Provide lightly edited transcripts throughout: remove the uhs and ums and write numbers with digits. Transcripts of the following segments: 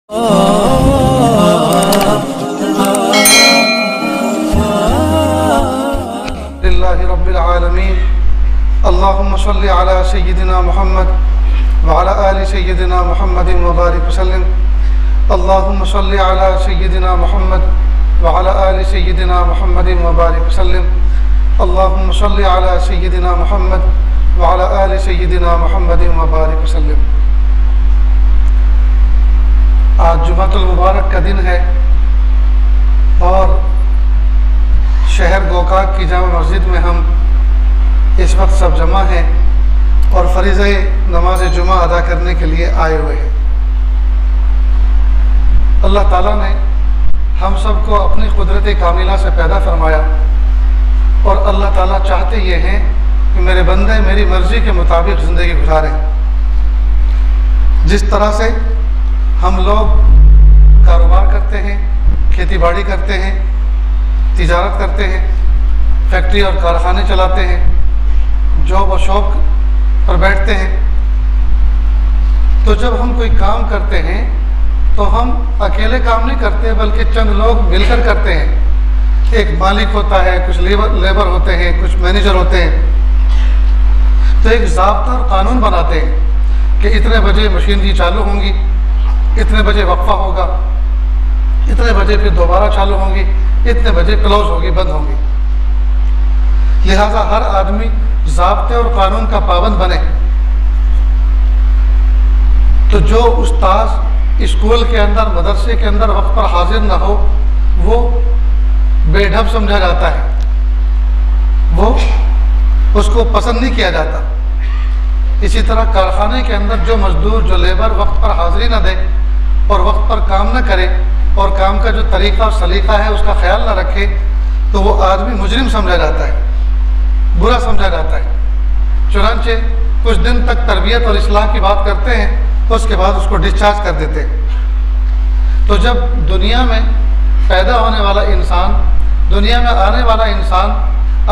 लिल्लाहि रब्बिल आलमीन। अल्लाहुम्मा सल्लि अला सय्यिदिना मुहम्मद व अला आलि सय्यिदिना मुहम्मदिन व बारिक वसल्लिम। अल्लाहुम्मा सल्लि अला सय्यिदिना मुहम्मद व अला आलि सय्यिदिना मुहम्मदिन व बारिक वसल्लिम। अल्लाहुम्मा सल्लि अला सय्यिदिना मुहम्मद व अला आलि सय्यिदिना मुहम्मदिन व बारिक वसल्लिम। आज जुमातुल मुबारक का दिन है और शहर गोकाक की जामा मस्जिद में हम इस वक्त सब जमा हैं और फरीज़े नमाज जुमा अदा करने के लिए आए हुए हैं। अल्लाह ताला ने हम सबको अपनी कुदरत कामिला से पैदा फरमाया और अल्लाह ताला चाहते ये हैं कि मेरे बंदे मेरी मर्ज़ी के मुताबिक ज़िंदगी गुजारें। जिस तरह से हम लोग कारोबार करते हैं, खेती बाड़ी करते हैं, तिजारत करते हैं, फैक्ट्री और कारखाने चलाते हैं, जॉब और शौक पर बैठते हैं, तो जब हम कोई काम करते हैं तो हम अकेले काम नहीं करते बल्कि चंद लोग मिलकर करते हैं। एक मालिक होता है, कुछ लेबर होते हैं, कुछ मैनेजर होते हैं। तो एक ज़ाब्ता और कानून बनाते हैं कि इतने बजे मशीनरी चालू होंगी, इतने बजे वक्फा होगा, इतने बजे फिर दोबारा चालू होंगी, इतने बजे क्लोज होगी, बंद होंगी। लिहाजा हर आदमी ज़ाब्ते और कानून का पाबंद बने। तो जो उस्ताद स्कूल के अंदर, मदरसे के अंदर वक्त पर हाजिर ना हो वो बेढब समझा जाता है, वो उसको पसंद नहीं किया जाता। इसी तरह कारखाने के अंदर जो मजदूर, जो लेबर वक्त पर हाजिरी ना दे और वक्त पर काम न करे और काम का जो तरीका और सलीका है उसका ख्याल न रखे तो वो आदमी मुजरिम समझा जाता है, बुरा समझा जाता है। चुनांचे कुछ दिन तक तरबियत और इस्लाह की बात करते हैं तो उसके बाद उसको डिस्चार्ज कर देते हैं। तो जब दुनिया में पैदा होने वाला इंसान, दुनिया में आने वाला इंसान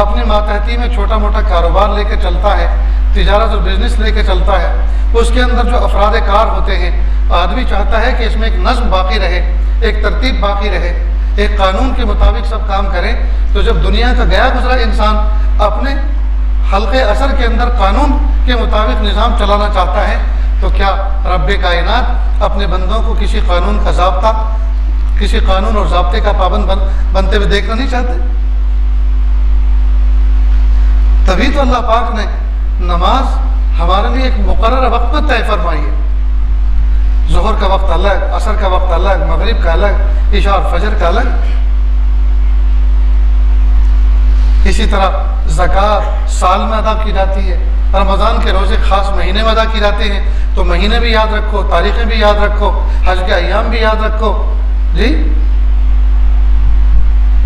अपने मातहती में छोटा मोटा कारोबार लेके चलता है, तिजारत और बिजनेस लेके चलता है, उसके अंदर जो अफराद कार होते हैं, आदमी चाहता है कि इसमें एक नज़्म बाकी रहे, एक तरतीब बाकी रहे, एक कानून के मुताबिक सब काम करें। तो जब दुनिया का गया गुजरा इंसान अपने हल्के असर के अंदर कानून के मुताबिक निज़ाम चलाना चाहता है तो क्या रब्बे कायनात अपने बंदों को किसी कानून का ज़ाब्ता, किसी कानून और ज़ाब्ते का पाबंद बनते हुए देखना नहीं चाहते? तभी तो अल्लाह पाक ने नमाज हमारे लिए एक मुकर्रर वक्त में तय फरमाई है। ज़ोहर का वक्त अलग, असर का वक्त अलग, मगरिब का अलग, इशा और फजर का अलग। इसी तरह ज़कात साल में अदा की जाती है, रमज़ान के रोज़े ख़ास महीने में अदा की जाते हैं, तो महीने भी याद रखो, तारीखें भी याद रखो, हज के अय्याम भी याद रखो। जी,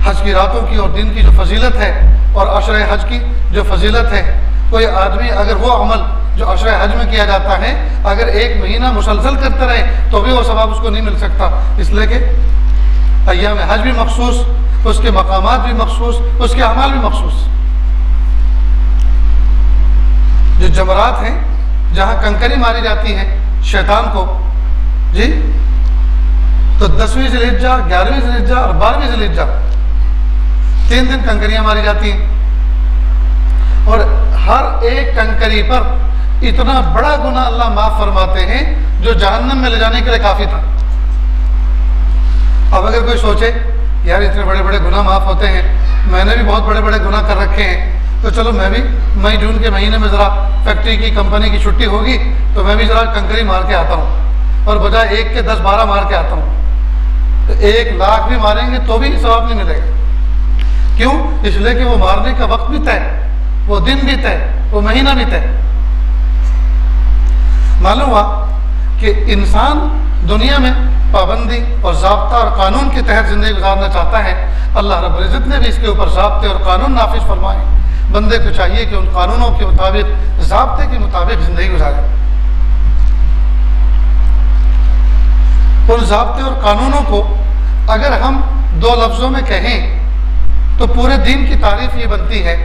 हज की रातों की और दिन की जो फजीलत है और अशरे हज की जो फजीलत है, कोई आदमी अगर वो अमल जो अशरे हज में किया जाता है अगर एक महीना मुसलसल करते रहे तो भी वो सवाब उसको नहीं मिल सकता। इसलिए कि अय्याम हज भी मखसूस, उसके मकामात भी मखसूस, उसके अमाल भी मखसूस। जो जमरात हैं, जहाँ कंकरी मारी जाती है शैतान को, जी, तो 10वीं ज़िलहिज्जा, 11वीं ज़िलहिज्जा और 12वीं ज़िलहिज्जा 3 दिन कंकरियाँ मारी जाती हैं और हर एक कंकरी पर इतना बड़ा गुनाह अल्लाह माफ़ फरमाते हैं जो जहन्नम में ले जाने के लिए काफ़ी था। अब अगर कोई सोचे यार इतने बड़े बड़े गुनाह माफ़ होते हैं, मैंने भी बहुत बड़े बड़े गुनाह कर रखे हैं, तो चलो मैं भी मई जून के महीने में ज़रा फैक्ट्री की, कंपनी की छुट्टी होगी तो मैं भी ज़रा कंकरी मार के आता हूँ और बजाय 1 के 10-12 मार के आता हूँ। तो 1 लाख भी मारेंगे तो भी सवाब नहीं मिलेगा। क्यों? इसलिए कि वो मारने का वक्त भी तय, वो दिन भी तय, वो महीना भी तय। मालूम हुआ कि इंसान दुनिया में पाबंदी और ज़ाब्ता और कानून के तहत ज़िंदगी गुजारना चाहता है। अल्लाह रब्बुल इज़्ज़त ने भी इसके ऊपर ज़ाब्ते और कानून नाफिज फरमाए। बंदे को चाहिए कि उन कानूनों के मुताबिक, ज़ाब्ते के मुताबिक ज़िंदगी गुजारे। उन ज़ाब्ते और कानूनों को अगर हम 2 लफ्ज़ों में कहें तो पूरे दीन की तारीफ़ ये बनती है,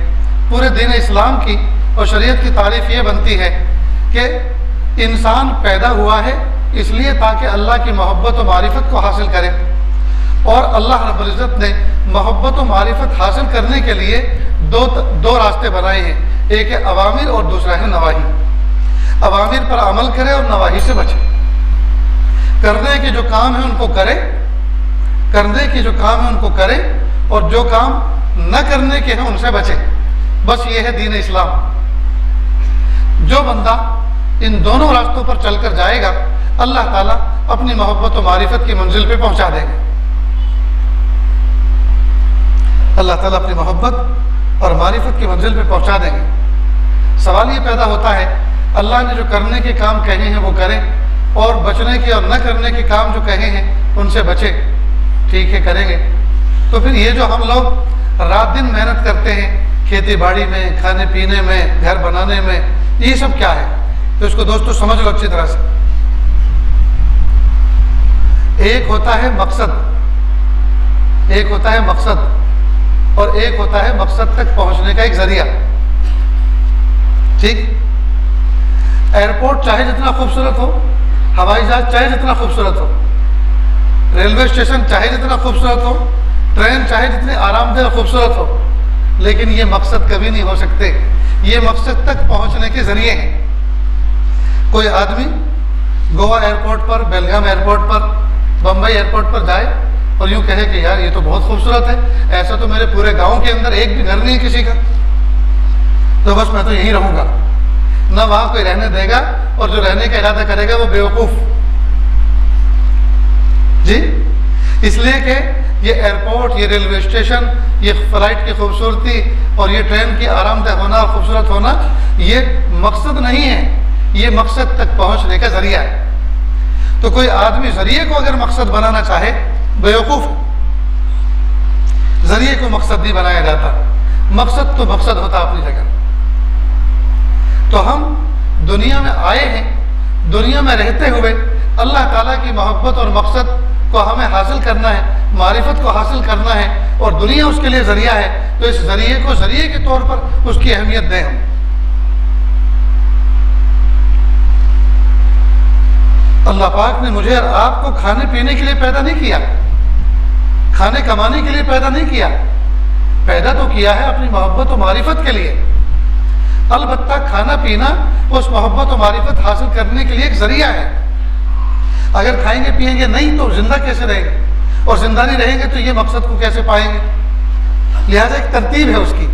पूरे दीन इस्लाम की और शरीयत की तारीफ़ ये बनती है कि इंसान पैदा हुआ है इसलिए ताकि अल्लाह की मोहब्बत और मारिफत को हासिल करें। और अल्लाह रब्बुल इज़्ज़त ने मोहब्बत और मारिफत हासिल करने के लिए दो रास्ते बनाए हैं, एक है अवामिर और दूसरा है नवाही। अवामिर पर अमल करें और नवाही से बचें। करने के जो काम है उनको करें, करने के जो काम है उनको करें, और जो काम न करने के हैं उनसे बचें। बस ये है दीन इस्लाम। जो बंदा इन दोनों रास्तों पर चलकर जाएगा, अल्लाह ताला अपनी मोहब्बत और मारिफत की मंजिल पे पहुंचा देंगे। अल्लाह ताला अपनी मोहब्बत और मारिफत की मंजिल पे पहुंचा देंगे। सवाल ये पैदा होता है, अल्लाह ने जो करने के काम कहे हैं वो करें, और बचने के और न करने के काम जो कहे हैं उनसे बचें। ठीक है, करेंगे। तो फिर ये जो हम लोग रात दिन मेहनत करते हैं खेती बाड़ी में, खाने पीने में, घर बनाने में, ये सब क्या है? तो इसको दोस्तों समझ लो अच्छी तरह से। एक होता है मकसद, एक होता है मकसद, और एक होता है मकसद तक पहुंचने का एक जरिया। ठीक, एयरपोर्ट चाहे जितना खूबसूरत हो, हवाई जहाज चाहे जितना खूबसूरत हो, रेलवे स्टेशन चाहे जितना खूबसूरत हो, ट्रेन चाहे जितनी आरामदेह खूबसूरत हो, लेकिन ये मकसद कभी नहीं हो सकते। ये मकसद तक पहुंचने के जरिए हैं। कोई आदमी गोवा एयरपोर्ट पर, बेलगाम एयरपोर्ट पर, बम्बई एयरपोर्ट पर जाए और यूं कहे कि यार ये तो बहुत खूबसूरत है, ऐसा तो मेरे पूरे गांव के अंदर एक भी घर नहीं है किसी का, तो बस मैं तो यहीं रहूंगा। ना वहां कोई रहने देगा, और जो रहने का इरादा करेगा वो बेवकूफ। जी, इसलिए कि ये एयरपोर्ट, ये रेलवे स्टेशन, ये फ्लाइट की खूबसूरती और ये ट्रेन की आरामदेह होना और खूबसूरत होना, ये मकसद नहीं है, ये मकसद तक पहुंचने का जरिया है। तो कोई आदमी जरिए को अगर मकसद बनाना चाहे, बेवकूफ। जरिए को मकसद नहीं बनाया जाता, मकसद तो मकसद होता अपनी जगह। तो हम दुनिया में आए हैं, दुनिया में रहते हुए अल्लाह ताला की मोहब्बत और मकसद को हमें हासिल करना है, मारिफत को हासिल करना है, और दुनिया उसके लिए जरिया है। तो इस जरिए को जरिए के तौर पर उसकी अहमियत दें हम। अल्लाह पाक ने मुझे और आपको खाने पीने के लिए पैदा नहीं किया, खाने कमाने के लिए पैदा नहीं किया, पैदा तो किया है अपनी मोहब्बत और मारिफत के लिए। अलबत्ता खाना पीना उस मोहब्बत और मारिफत हासिल करने के लिए एक जरिया है। अगर खाएंगे पिएंगे नहीं तो जिंदा कैसे रहेंगे, और जिंदा नहीं रहेंगे तो ये मकसद को कैसे पाएंगे? लिहाजा एक तरतीब है उसकी।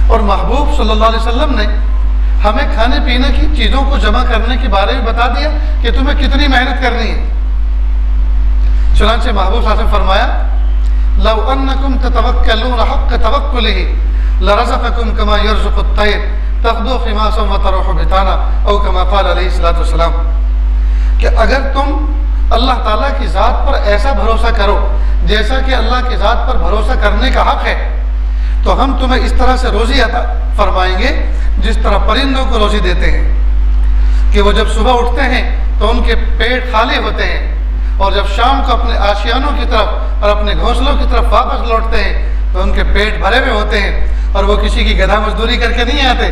और महबूब सल्लल्लाहु अलैहि वसल्लम ने हमें खाने पीने की चीजों को जमा करने के बारे में बता दिया कि तुम्हें कितनी मेहनत करनी है। चुनांचे महबूब साहब ने फरमाया, लौ अन्नकुम ततवक्कलून हक़्क़ तवक्कुलिही लरज़क़कुम कमा यरज़ुक़ु अत-तैर तग़दू ख़िमासन व तरूहु बिताना औ कमा क़ाल अलैहिस्सलातु वस्सलाम, कि अगर तुम अल्लाह ताला की ज़ात पर ऐसा भरोसा करो जैसा कि अल्लाह की ज़ात पर भरोसा करने का हक है, तो हम तुम्हें इस तरह से रोज़ी अता फरमाएंगे जिस तरह परिंदों को रोज़ी देते हैं कि वो जब सुबह उठते हैं तो उनके पेट खाली होते हैं, और जब शाम को अपने आशियानों की तरफ और अपने घोंसलों की तरफ वापस लौटते हैं तो उनके पेट भरे हुए होते हैं, और वो किसी की गधा मजदूरी करके नहीं आते,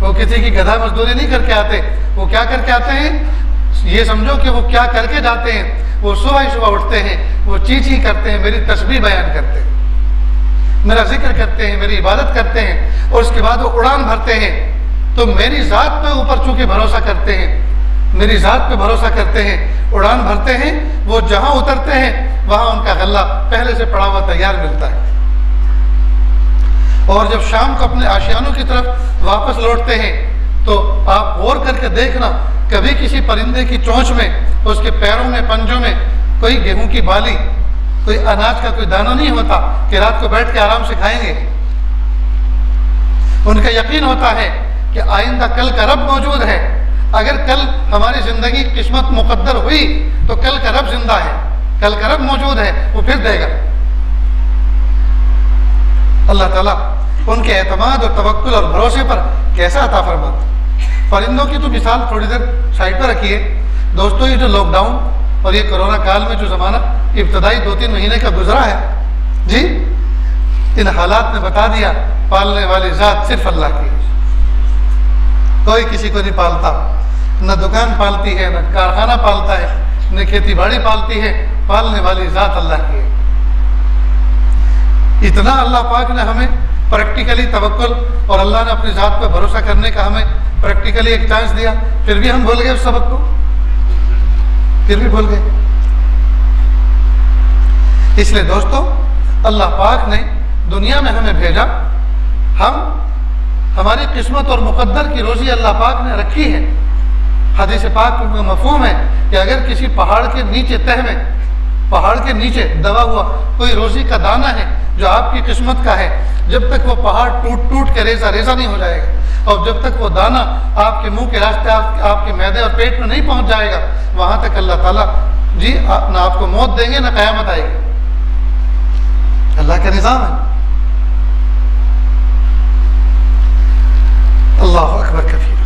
वो किसी की गधा मजदूरी नहीं करके आते। वो क्या करके आते हैं, ये समझो कि वो क्या करके जाते हैं। वो सुबह ही सुबह उठते हैं, वो चींची करते हैं, मेरी तस्बीह बयान करते हैं, मेरा जिक्र करते हैं, मेरी इबादत करते हैं, और उसके बाद वो उड़ान भरते हैं। तो मेरी ज़ात पे ऊपर चूंकि भरोसा करते हैं, मेरी ज़ात पे भरोसा करते हैं, उड़ान भरते हैं, वो जहां उतरते हैं वहां उनका गल्ला पहले से पड़ा हुआ तैयार मिलता है। और जब शाम को अपने आशियानों की तरफ वापस लौटते हैं तो आप गौर करके देखना, कभी किसी परिंदे की चोंच में, उसके पैरों में, पंजों में कोई गेहूं की बाली, कोई अनाज का कोई दाना नहीं होता कि रात को बैठ के आराम से खाएंगे। उनका यकीन होता है कि आइंदा कल का रब मौजूद है। अगर कल हमारी जिंदगी किस्मत मुकद्दर हुई तो कल का रब जिंदा है, कल का रब मौजूद है, वो फिर देगा। अल्लाह ताला उनके एतमाद और तवक्कुल और भरोसे पर कैसा अता फरमाता। परिंदों की तो मिसाल थोड़ी देर साइड पर रखिए दोस्तों। ये जो लॉकडाउन और ये कोरोना काल में जो ज़माना इब्तदाई 2-3 महीने का गुजरा है जी, इन हालात ने बता दिया पालने वाली ज़ात सिर्फ अल्लाह की, कोई किसी को नहीं पालता। न दुकान पालती है, न कारखाना पालता है, न खेती बाड़ी पालती है, पालने वाली ज़ात अल्लाह की है। इतना अल्लाह पाक ने हमें प्रैक्टिकली तवक्कुल और अल्लाह ने अपनी ज़ात पर भरोसा करने का हमें प्रैक्टिकली एक चांस दिया, फिर भी हम भूल गए उस सबक को, फिर भी भूल गए। इसलिए दोस्तों, अल्लाह पाक ने दुनिया में हमें भेजा, हमारी किस्मत और मुकद्दर की रोज़ी अल्लाह पाक ने रखी है। हदीस पाक में मफ़हूम है कि अगर किसी पहाड़ के नीचे तह में, पहाड़ के नीचे दबा हुआ कोई रोज़ी का दाना है जो आपकी किस्मत का है, जब तक वो पहाड़ टूट टूट के रेजा रेजा नहीं हो जाएगा और जब तक वो दाना आपके मुंह के रास्ते आपके मैदे और पेट में नहीं पहुंच जाएगा, वहां तक अल्लाह ताला जी ना आपको मौत देंगे ना क़यामत आएगी। अल्लाह का निज़ाम है। अल्लाहु अकबर कबीरा।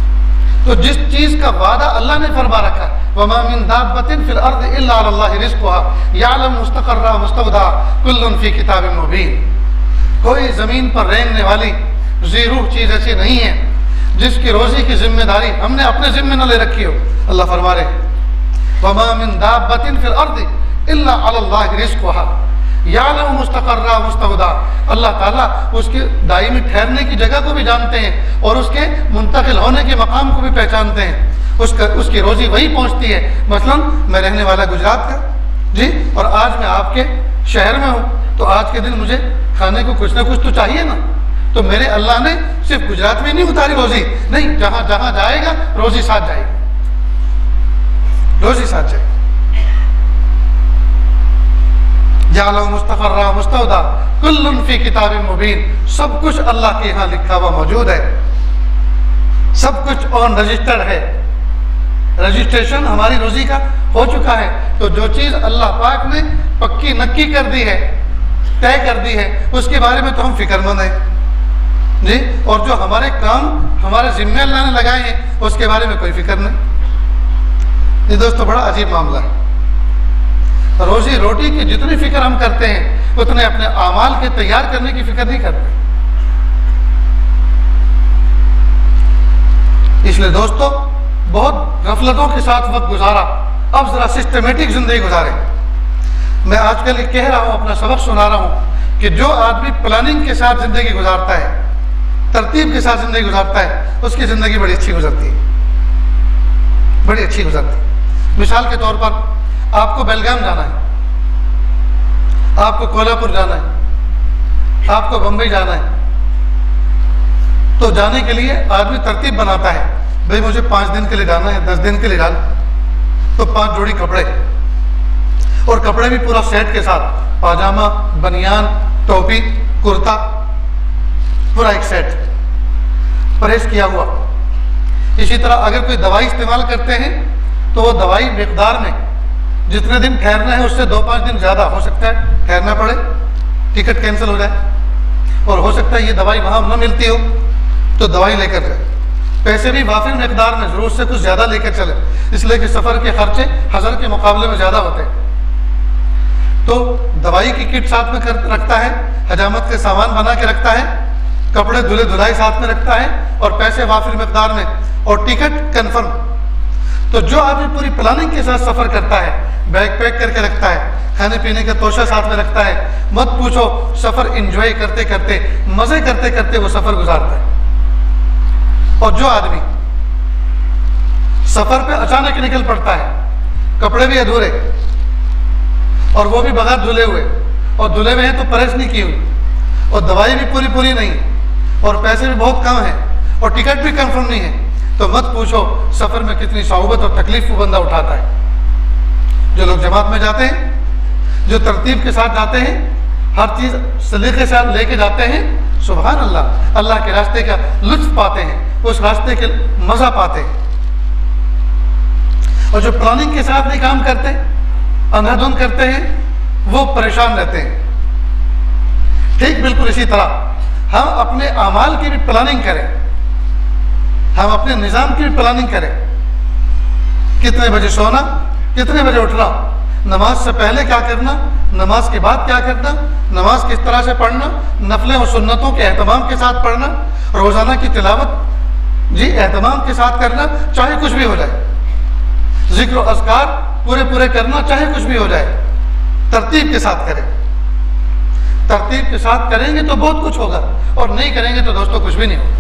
तो जिस चीज का वादा अल्लाह ने फरमा रखा, वमा मिन दाब्बतिन फिल अर्दि इल्ला अल्लाह रिज़्क़ुहा यअलम मुस्तक़र्रहा मुस्तौदा कुल्लुन फी किताबिन मुबीन। कोई जमीन पर रेंगने वाली ज़ीरूह चीज ऐसी नहीं है जिसकी रोजी की जिम्मेदारी हमने अपने जिम्मे न ले रखी हो। अल्लाह फरमा रहे, वमा मिन दाब्बतिन फिल अर्दि इल्ला अल्लाह रिज़्क़ुहा यअलम मुस्तक़र्रहा मुस्तौदा। अल्लाह ताला उसके दायमी ठहरने की जगह को भी जानते हैं और उसके मुंतकिल होने के मकाम को भी पहचानते हैं। उसकी रोजी वही पहुंचती है। मसलन मैं रहने वाला गुजरात का जी, और आज मैं आपके शहर में हूँ, तो आज के दिन मुझे खाने को कुछ ना कुछ तो चाहिए ना। तो मेरे अल्लाह ने सिर्फ गुजरात में नहीं उतारी रोजी, नहीं, जहां जहां जाएगा रोजी साथ जाएगी, रोजी साथ जाएगी। जालम मुस्तक़र्रा मुस्तौदा कुल्लुन फी किताबिन मुबीन। सब कुछ अल्लाह के यहाँ लिखा हुआ मौजूद है, सब कुछ ऑन रजिस्टर्ड है। रजिस्ट्रेशन हमारी रोजी का हो चुका है। तो जो चीज़ अल्लाह पाक ने पक्की नक्की कर दी है, तय कर दी है, उसके बारे में तो हम फिक्रमंद हैं जी। और जो हमारे काम हमारे जिम्मे अल्लाह ने लगाए हैं उसके बारे में कोई फिक्र नहीं। ये दोस्तों बड़ा अजीब मामला है। रोजी रोटी की जितनी फिक्र हम करते हैं उतने अपने आमाल के तैयार करने की फिक्र नहीं करते। इसलिए दोस्तों, बहुत गफलतों के साथ वक्त गुजारा, अब जरा सिस्टमेटिक जिंदगी गुजारे। मैं आजकल ये कह रहा हूं, अपना सबक सुना रहा हूं कि जो आदमी प्लानिंग के साथ जिंदगी गुजारता है, तरतीब के साथ जिंदगी गुजारता है, उसकी जिंदगी बड़ी अच्छी गुजरती है, बड़ी अच्छी गुजरती है। मिसाल के तौर पर आपको बेलगाम जाना है, आपको कोल्हापुर जाना है, आपको बंबई जाना है, तो जाने के लिए आदमी तरतीब बनाता है, भाई मुझे 5 दिन के लिए जाना है, 10 दिन के लिए जाना, तो 5 जोड़ी कपड़े, और कपड़े भी पूरा सेट के साथ, पाजामा, बनियान, टोपी, कुर्ता, पूरा एक सेट परहेज किया हुआ। इसी तरह अगर कोई दवाई इस्तेमाल करते हैं तो वो दवाई मिकदार में जितने दिन ठहरना है उससे 2-5 दिन ज़्यादा हो सकता है ठहरना पड़े, टिकट कैंसिल हो जाए, और हो सकता है ये दवाई वहाँ न मिलती हो तो दवाई लेकर जाए। पैसे भी वाफिर मिकदार में, ज़रूरत से कुछ ज़्यादा लेकर चले, इसलिए कि सफ़र के खर्चे हज़र के मुकाबले में ज़्यादा होते हैं। तो दवाई की किट साथ में रखता है, हजामत के सामान बना के रखता है, कपड़े धुले धुलाई साथ में रखता है, और पैसे वाफिर मिकदार में, और टिकट कन्फर्म। तो जो आदमी पूरी प्लानिंग के साथ सफ़र करता है, बैग पैक करके रखता है, खाने पीने का तोशा साथ में रखता है, मत पूछो, सफ़र इंजॉय करते करते, मज़े करते करते वो सफ़र गुजारता है। और जो आदमी सफ़र पे अचानक निकल पड़ता है, कपड़े भी अधूरे और वो भी बगैर धुले हुए, और धुले हुए हैं तो परहेज नहीं की हुई, और दवाई भी पूरी पूरी नहीं, और पैसे भी बहुत कम हैं, और टिकट भी कंफर्म नहीं है, तो मत पूछो सफ़र में कितनी सौबत और तकलीफ वो बंदा उठाता है। जो लोग जमात में जाते हैं, जो तरतीब के साथ जाते हैं, हर चीज़ सलीके से लेके जाते हैं, सुभान अल्लाह, अल्लाह के रास्ते का लुत्फ पाते हैं, उस रास्ते के मज़ा पाते हैं। और जो प्लानिंग के साथ नहीं काम करते, अंधाधुंध करते हैं, वो परेशान रहते हैं। ठीक बिल्कुल इसी तरह हम अपने अमाल की भी प्लानिंग करें, हम अपने निज़ाम की भी प्लानिंग करें। कितने बजे सोना, कितने बजे उठना, नमाज से पहले क्या करना, नमाज के बाद क्या करना, नमाज किस तरह से पढ़ना, नफले और सुन्नतों के एहतमाम के साथ पढ़ना, रोज़ाना की तिलावत जी एहतमाम के साथ करना, चाहे कुछ भी हो जाए। जिक्र और अज़कार पूरे पूरे करना, चाहे कुछ भी हो जाए। तरतीब के साथ करें। तरतीब के साथ करेंगे तो बहुत कुछ होगा, और नहीं करेंगे तो दोस्तों कुछ भी नहीं होगा।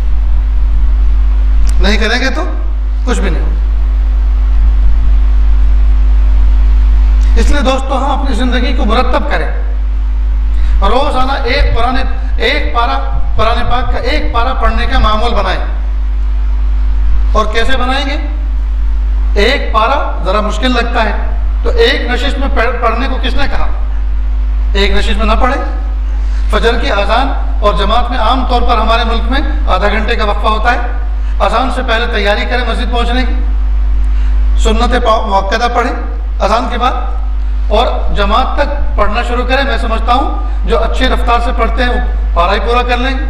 नहीं करेंगे तो कुछ भी नहीं होगा। इसलिए दोस्तों हम अपनी जिंदगी को मुरत्तब करें। रोजाना एक पारा कुरान पाक का एक पारा पढ़ने का मामूल बनाएं। और कैसे बनाएंगे? एक पारा जरा मुश्किल लगता है, तो एक नशिश में पढ़ने को किसने कहा? एक नशिश में ना पढ़े। फजर की अजान और जमात में आम तौर पर हमारे मुल्क में आधा घंटे का वक्फा होता है। अजान से पहले तैयारी करें मस्जिद पहुंचने की, सुन्नत मुअक्कदा पढ़ें अजान के बाद, और जमात तक पढ़ना शुरू करें। मैं समझता हूँ जो अच्छी रफ्तार से पढ़ते हैं वो पारा ही पूरा कर लेंगे,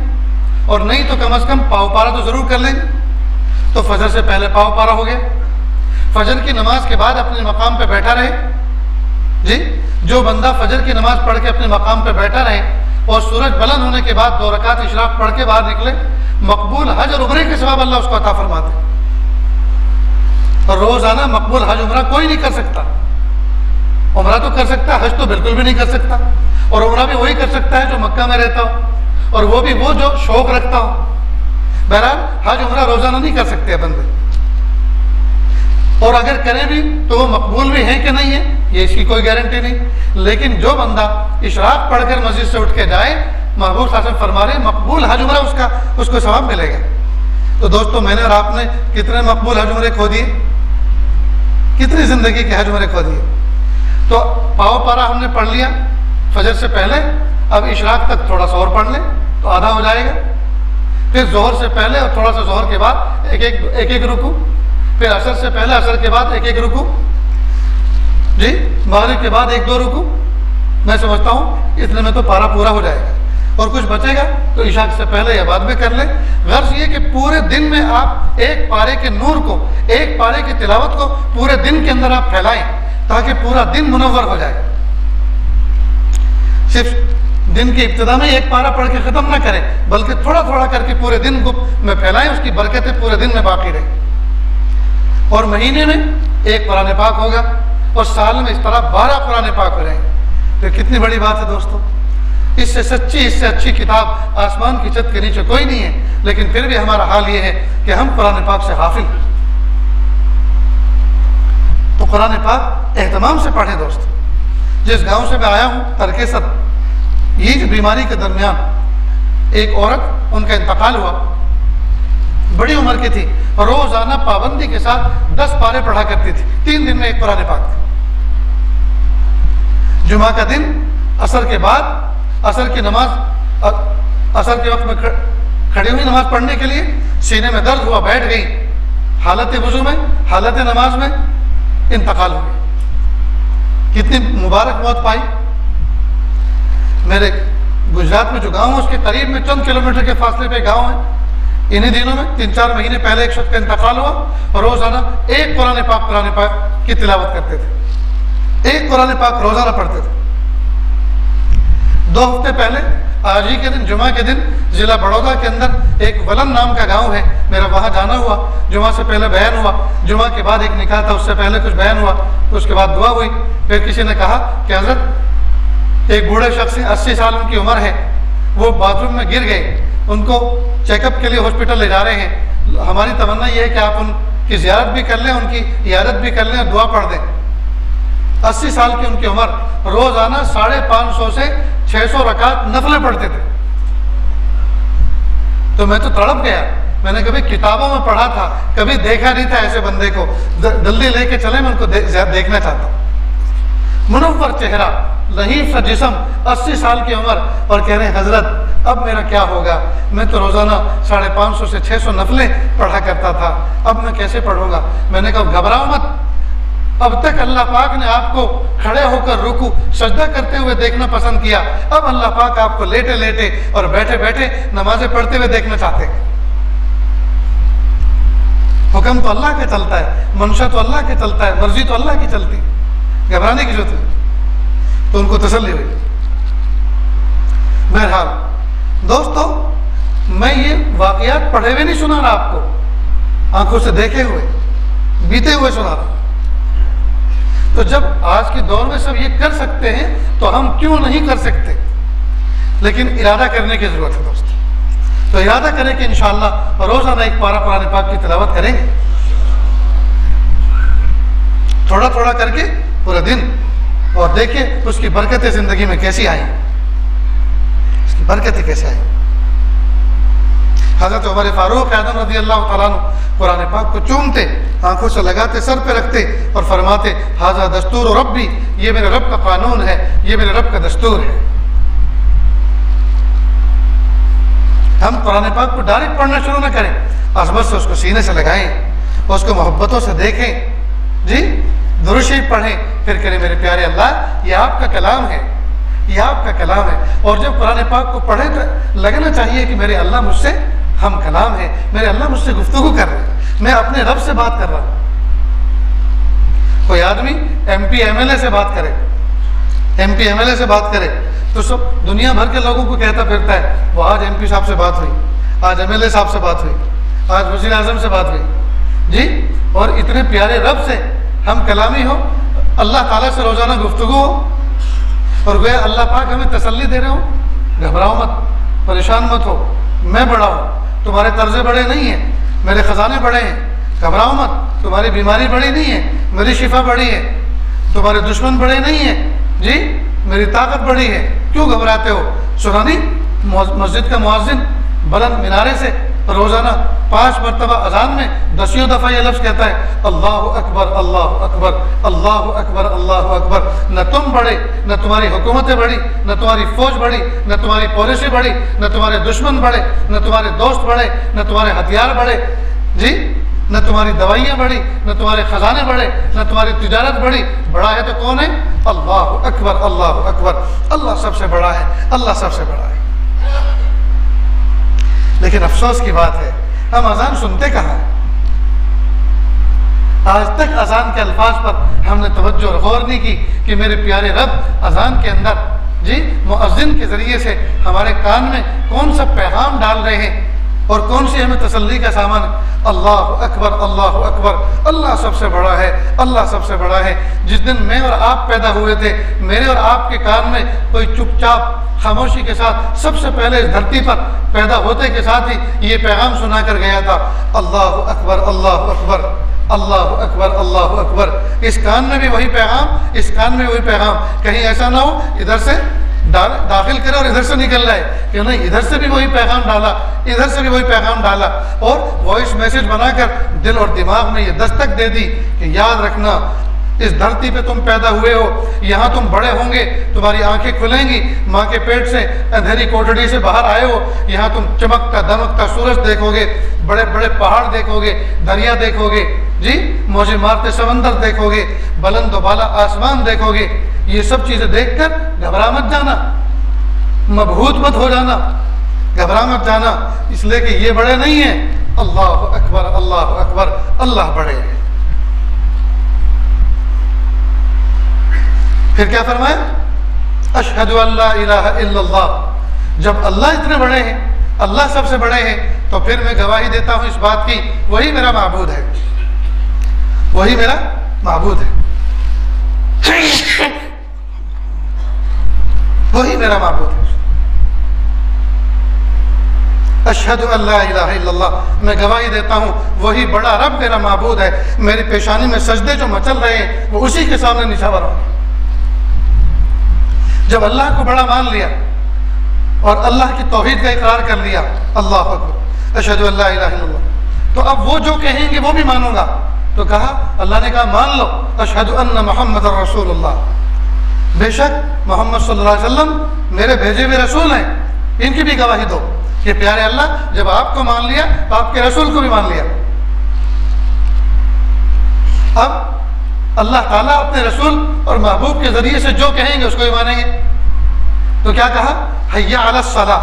और नहीं तो कम से कम पाव पारा तो ज़रूर कर लेंगे। तो फजर से पहले पाव पारा हो गया। फजर की नमाज के बाद अपने मकाम पे बैठा रहे। जी, जो बंदा फजर की नमाज पढ़ के अपने मकाम पे बैठा रहे और सूरज बुलंद होने के बाद 2 रकात इशराक पढ़ के बाहर निकले, मकबूल हज और उम्रे के सवाब अल्लाह उसको अता फरमाते। और रोजाना मकबूल हज उम्रा कोई नहीं कर सकता। उम्रा तो कर सकता, हज तो बिल्कुल भी नहीं कर सकता। और उम्रा भी वही कर सकता है जो मक्का में रहता हो, और वो भी वो जो शौक रखता हो। बहरहाल हज उम्रा रोजाना नहीं कर सकते बंदे, और अगर करें भी तो वो मकबूल भी है कि नहीं है ये इसकी कोई गारंटी नहीं। लेकिन जो बंदा इशराक पढ़कर मस्जिद से उठ के जाए, महबूब साहब फरमा रहे मकबूल हज उम्रा उसको सवाब मिलेगा। तो दोस्तों मैंने और आपने कितने मकबूल हज उम्रे खो दिए, कितनी जिंदगी के हज उम्रे खो दिए। तो पाव पारा हमने पढ़ लिया फजर से पहले, अब इशराक तक थोड़ा सा और पढ़ लें तो आधा हो जाएगा। फिर जोहर से पहले और थोड़ा सा जोहर के बाद एक एक रुकू, फिर असर से पहले असर के बाद एक रुकू, जी मगरिब के बाद 1-2 रुकू। मैं समझता हूँ इतने में तो पारा पूरा हो जाएगा। और कुछ बचेगा तो इशा से पहले या बाद में कर ले। गर्ज ये कि पूरे दिन में आप एक पारे के नूर को, एक पारे की तिलावत को पूरे दिन के अंदर आप फैलाएं, ताकि पूरा दिन मुनव्वर हो जाए। सिर्फ दिन की इब्तिदा में एक पारा पढ़ के खत्म ना करें, बल्कि थोड़ा थोड़ा करके पूरे दिन को में फैलाएं, उसकी बरकतें पूरे दिन में बाकी रहें। और महीने में एक कुरान पाक होगा, और साल में इस तरह 12 कुरान पाक हो जाएंगे। तो कितनी बड़ी बात है दोस्तों। इससे सच्ची, इससे अच्छी किताब आसमान की छत के नीचे कोई नहीं है। लेकिन फिर भी हमारा हाल ये है कि हम कुरान पाक से हाफिल। तो कुरान पाक एहतमाम से पढ़ें दोस्तों। जिस गांव से मैं आया हूँ तरकेसर, ये जो बीमारी के दरमियान एक औरत, उनका इंतकाल हुआ, बड़ी उम्र की थी, रोजाना पाबंदी के साथ 10 पारे पढ़ा करती थी, 3 दिन में एक कुरान पाक। जुमा का दिन असर के बाद, असर की नमाज, असर के वक्त में खड़ी हुई नमाज पढ़ने के लिए, सीने में दर्द हुआ, बैठ गई, हालत वुजू में, हालत नमाज में इंतकाल हो गई। कितनी मुबारक मौत पाई। मेरे गुजरात में जो गांव है उसके करीब में चंद किलोमीटर के फासले पे गांव है। इन्हीं दिनों में 3-4 महीने पहले एक शख्स का इंतकाल हुआ, और रोजाना एक कुरान पाक की तिलावत करते थे। एक कुरान पाक रोजाना पढ़ते थे। 2 हफ्ते पहले आज ही के दिन, जुमा के दिन, जिला बड़ौदा के अंदर एक वलन नाम का गांव है, मेरा वहां जाना हुआ। जुमा से पहले बयान हुआ, जुमा के बाद एक निकाह था, उससे पहले कुछ बयान हुआ, उसके बाद दुआ हुई। फिर किसी ने कहा कि हजरत एक बूढ़े शख्स 80 साल उनकी उम्र है, वो बाथरूम में गिर गए, उनको चेकअप के लिए हॉस्पिटल ले जा रहे हैं। हमारी तमन्ना ये है कि आप उनकी ज़ियारत भी कर लें, उनकी इयादत भी कर लें और दुआ पढ़ दें। 80 साल की उनकी उम्र, रोजाना 550 से 600 रकात नफले पढ़ते थे। तो मैं तो तड़प गया। मैंने कभी किताबों में पढ़ा था, कभी देखा नहीं था ऐसे बंदे को। जल्दी लेके चले, मैं उनको देखना चाहता हूँ। मुनव्वर चेहरा, लहीफ सा जिस्म, 80 साल की उम्र, और कह रहे हैं हजरत अब मेरा क्या होगा, मैं तो रोजाना 550 से 600 नफले पढ़ा करता था, अब मैं कैसे पढ़ूंगा। मैंने कहा घबराओ मत, अब तक अल्लाह पाक ने आपको खड़े होकर रुकू सजदा करते हुए देखना पसंद किया, अब अल्लाह पाक आपको लेटे लेटे और बैठे बैठे नमाजें पढ़ते हुए देखना चाहते हैं। हुक्म तो अल्लाह का चलता है, मंशा तो अल्लाह के चलता है, मर्जी तो अल्लाह की चलती, घबराने की जरूरत नहीं। तो उनको तसल्ली हुई। बहरहाल दोस्तों, मैं ये वाकयात पढ़े हुए नहीं सुना रहा आपको, आंखों से देखे हुए, बीते हुए सुना रहा हूं। तो जब आज के दौर में सब ये कर सकते हैं तो हम क्यों नहीं कर सकते? लेकिन इरादा करने की जरूरत है दोस्तों। तो इरादा करें कि इंशाअल्लाह रोजाना एक पारा कुरान पाक की तिलावत करेंगे, थोड़ा थोड़ा करके पूरे दिन, और देखिए उसकी बरकतें जिंदगी में कैसी आई, उसकी बरकतें कैसे आई। हज़रत उमर फारूक आज़म रज़ी अल्लाह तआला अन्हु कुरान पाक को चूमते, आंखों से लगाते, सर पे रखते और फरमाते हाज़ा दस्तूर रब्बी, ये मेरे रब का कानून है, ये मेरे रब का दस्तूर है। हम कुरान पाक को डायरेक्ट पढ़ना शुरू न करें, अज़मत से उसको सीने से लगाएं, उसको मोहब्बतों से देखें, जी दुरूद शरीफ पढ़ें, फिर करें मेरे प्यारे अल्लाह ये आपका कलाम है, ये आपका कलाम है। और जब कुरान पाक को पढ़े तो लगना चाहिए कि मेरे अल्लाह मुझसे हम कलाम है, मेरे अल्लाह मुझसे गुफ्तगू कर रहे हैं, मैं अपने रब से बात कर रहा हूँ। कोई आदमी MP MLA से बात करे, MP MLA से बात करे तो सब दुनिया भर के लोगों को कहता फिरता है वो आज MP साहब से बात हुई, आज MLA साहब से बात हुई, आज वज़ीर आज़म से बात हुई जी। और इतने प्यारे रब से हम कलामी हो, अल्लाह ताला से रोजाना गुफ्तगू हो, और गोया अल्लाह पाक हमें तसल्ली दे रहे हो, घबराओ मत, परेशान मत हो, मैं बड़ा हूँ, तुम्हारे कर्जे बड़े नहीं हैं, मेरे खजाने बड़े हैं, घबराओ मत, तुम्हारी बीमारी बड़ी नहीं है, मेरी शिफा बड़ी है, तुम्हारे दुश्मन बड़े नहीं हैं जी, मेरी ताकत बड़ी है, क्यों घबराते हो? सुनानी मस्जिद का मुअज्जिन बुलंद मिनारे से रोजाना 5 मरतबा अजान में 10 दफ़ा ये लफ्ज़ कहता है अल्लाहु अकबर अल्लाहु अकबर अल्लाहु अकबर अल्लाहु अकबर। न तुम बड़े, न तुम्हारी हुकूमतें बड़ी, न तुम्हारी फौज बड़ी, न तुम्हारी पॉलिसी बड़ी, न तुम्हारे दुश्मन बड़े, न तुम्हारे दोस्त बड़े, न तुम्हारे हथियार बड़े जी, न तुम्हारी दवाइयाँ बड़ी, न तुम्हारे खजाने बड़े, न तुम्हारी तिजारत बड़ी। बड़ा है तो कौन है? अल्लाहु अकबर अल्लाहु अकबर। अल्लाह सबसे बड़ा है, अल्लाह सबसे बड़ा है। लेकिन अफसोस की बात है हम अजान सुनते कहाँ हैं? आज तक अजान के अल्फाज पर हमने तवज्जो और गौर नहीं की कि मेरे प्यारे रब अजान के अंदर जी मुअज्जिन के जरिए से हमारे कान में कौन सा पैगाम डाल रहे हैं और कौन सी हमें तसल्ली का सामान। अल्लाहु अकबर अल्लाहु अकबर, अल्लाह सबसे बड़ा है, अल्लाह सबसे बड़ा है। जिस दिन मैं और आप पैदा हुए थे, मेरे और आपके कान में कोई चुपचाप खामोशी के साथ सबसे पहले इस धरती पर पैदा होते के साथ ही ये पैगाम सुना कर गया था अल्लाहु अकबर अल्लाहु अकबर अल्लाहु अकबर अल्लाहु अकबर। इस कान में भी वही पैगाम, इस कान में वही पैगाम। कहीं ऐसा ना हो इधर से दाखिल करे और इधर से निकल रहा है कि नहीं, इधर से भी वही पैगाम डाला, इधर से भी वही पैगाम डाला, और वॉइस मैसेज बनाकर दिल और दिमाग में ये दस्तक दे दी कि याद रखना इस धरती पे तुम पैदा हुए हो, यहाँ तुम बड़े होंगे, तुम्हारी आंखें खुलेंगी, माँ के पेट से अंधेरी कोठड़ी से बाहर आए हो, यहाँ तुम चमकता दमकता सूरज देखोगे, बड़े बड़े पहाड़ देखोगे, दरिया देखोगे जी, मौजे मारते समंदर देखोगे, बुलंद बाला आसमान देखोगे। ये सब चीजें देखकर घबरा मत जाना, मबहूत मत हो जाना, घबरा मत जाना, इसलिए कि ये बड़े नहीं है। अल्लाहु अकबर अल्लाहु अकबर, अल्लाह बड़े हैं। फिर क्या फरमाया? अशहदु अल्ला इलाहा इल्लल्लाह। जब अल्लाह इतने बड़े हैं, अल्लाह सबसे बड़े हैं, तो फिर मैं गवाही देता हूं इस बात की वही मेरा माबूद है, वही मेरा माबूद है, वही मेरा माबूद है। अशहदु अल्ला इलाहा इल्लल्लाह, मैं गवाही देता हूँ वही बड़ा रब मेरा माबूद है। मेरी पेशानी में सजदे जो मचल रहे हैं वो उसी के सामने निछावर होंगे। जब अल्लाह को बड़ा मान लिया और अल्लाह की तौहीद का इकरार कर लिया, अल्लाह अकबर अशहदु अल्ला इलाहा इल्लल्लाह, तो अब वो जो कहेंगे वो भी मानूंगा। तो कहा, अल्लाह ने कहा मान लो अशहदु अन्ना मुहम्मदुर रसूलुल्लाह, बेशक मोहम्मद सल्लल्लाहु अलैहि वसल्लम मेरे भेजे हुए रसूल हैं, इनकी भी गवाही दो कि प्यारे अल्लाह जब आपको मान लिया तो आपके रसूल को भी मान लिया। अब अल्लाह ताला अपने रसूल और महबूब के जरिए से जो कहेंगे उसको ही मानेंगे। तो क्या कहा? हय्या अला सलाह।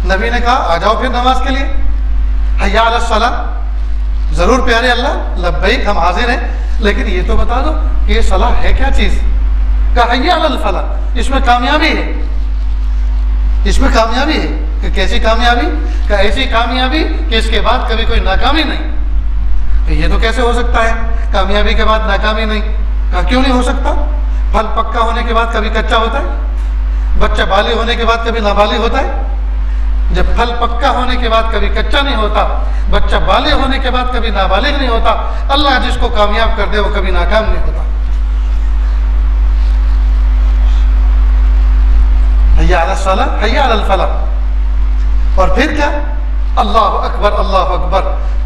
नबी ने कहा आ जाओ फिर नमाज के लिए, हय्या अला सलाह। जरूर प्यारे अल्लाह, लब्बैक, हम हाजिर हैं, लेकिन ये तो बता दो कि ये सलाह है क्या चीज। कहा हय्या अला फलाह, इसमें कामयाबी है, इसमें कामयाबी है। कि कैसी कामयाबी? का ऐसी कामयाबी कि इसके बाद कभी कोई नाकामी नहीं। ये तो कैसे हो सकता है, कामयाबी के बाद नाकामी नहीं। कहा क्यों नहीं हो सकता? फल पक्का होने के बाद कभी कच्चा होता है? बच्चा बालिग होने के बाद कभी नाबालिग होता है? जब फल पक्का होने के बाद कभी कच्चा नहीं होता, बच्चा बालिग होने के बाद कभी नाबालिग नहीं होता, अल्लाह जिसको कामयाब कर दे वो कभी नाकाम नहीं होता। हय्या अला सलाह हय्या अल फलाह। और फिर क्या? अल्लाह अकबर अल्लाह अकबर।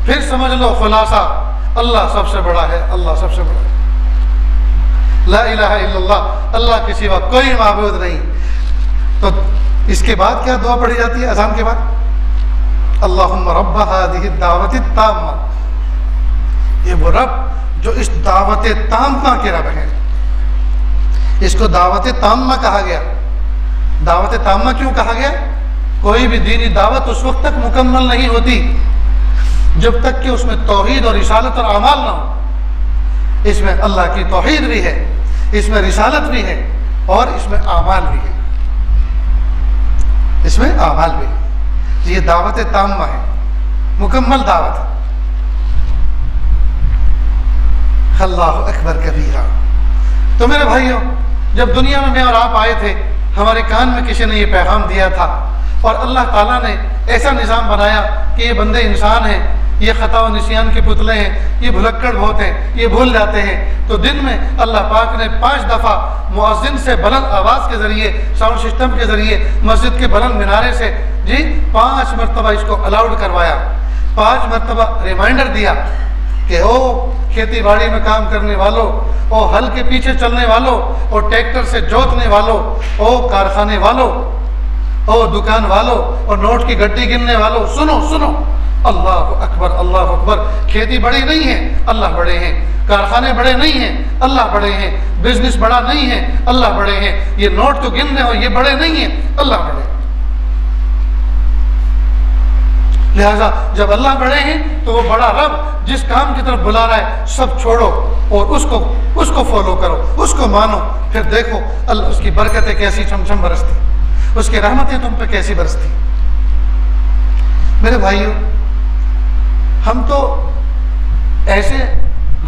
फिर समझ लो खुलासा, अल्लाह सबसे बड़ा है, अल्लाह सबसे बड़ा है। ला इलाहा इल्लल्लाह, अल्लाह के सिवा कोई माबूद नहीं। तो इसके बाद क्या दुआ पढ़ी जाती है अज़ान के बाद? अल्लाहुम्मा रब्ब हादिहि दावति ताम्मा। ये वो रब जो इस दावत ताम्मा के रब है। इसको दावत ताम्मा कहा गया। दावत ताम्मा क्यों कहा गया? कोई भी दीनी दावत उस वक्त तक मुकम्मल नहीं होती जब तक कि उसमें तौहीद और रिसालत और अमाल ना हो। इसमें अल्लाह की तौहीद भी है, इसमें रिसालत भी है और इसमें अमाल भी है, इसमें अमाल भी है। ये दावत ताम्मा है, मुकम्मल दावत है। अल्लाहु अकबर कबीरा। तो मेरे भाइयों, जब दुनिया में मैं और आप आए थे, हमारे कान में किसी ने ये पैगाम दिया था और अल्लाह ताला ने ऐसा निज़ाम बनाया कि ये बंदे इंसान हैं, ये ख़ता व निसियान के पुतले हैं, ये भुलक्कड़ बहुत हैं, ये भूल जाते हैं। तो दिन में अल्लाह पाक ने 5 दफ़ा मुअज़्ज़िन से बुलंद आवाज़ के ज़रिए, साउंड सिस्टम के ज़रिए, मस्जिद के बुलंद मीनारे से जी 5 मरतबा इसको अलाउड करवाया। 5 मरतबा रिमाइंडर दिया कि ओ खेती बाड़ी में काम करने वालों, ओ हल के पीछे चलने वालों, ओ ट्रैक्टर से जोतने वालों, ओ कारखाने वालों, ओ दुकान वालों, और नोट की गड्डी गिनने वालों, सुनो सुनो, अल्लाह अकबर अल्लाह अकबर। खेती बड़ी नहीं है, अल्लाह बड़े हैं। कारखाने बड़े नहीं हैं, अल्लाह बड़े हैं। बिजनेस बड़ा नहीं है, अल्लाह बड़े हैं। ये नोट तो गिनने हो, ये बड़े नहीं हैं, अल्लाह बड़े हैं। लिहाजा जब अल्लाह बड़े हैं तो वो बड़ा रब जिस काम की तरफ बुला रहा है, सब छोड़ो और उसको फॉलो करो, उसको मानो। फिर देखो अल्लाह उसकी बरकतें कैसी छमछम बरसती, उसकी रहमतें तुम पे कैसी बरसती। मेरे भाइयों, हम तो ऐसे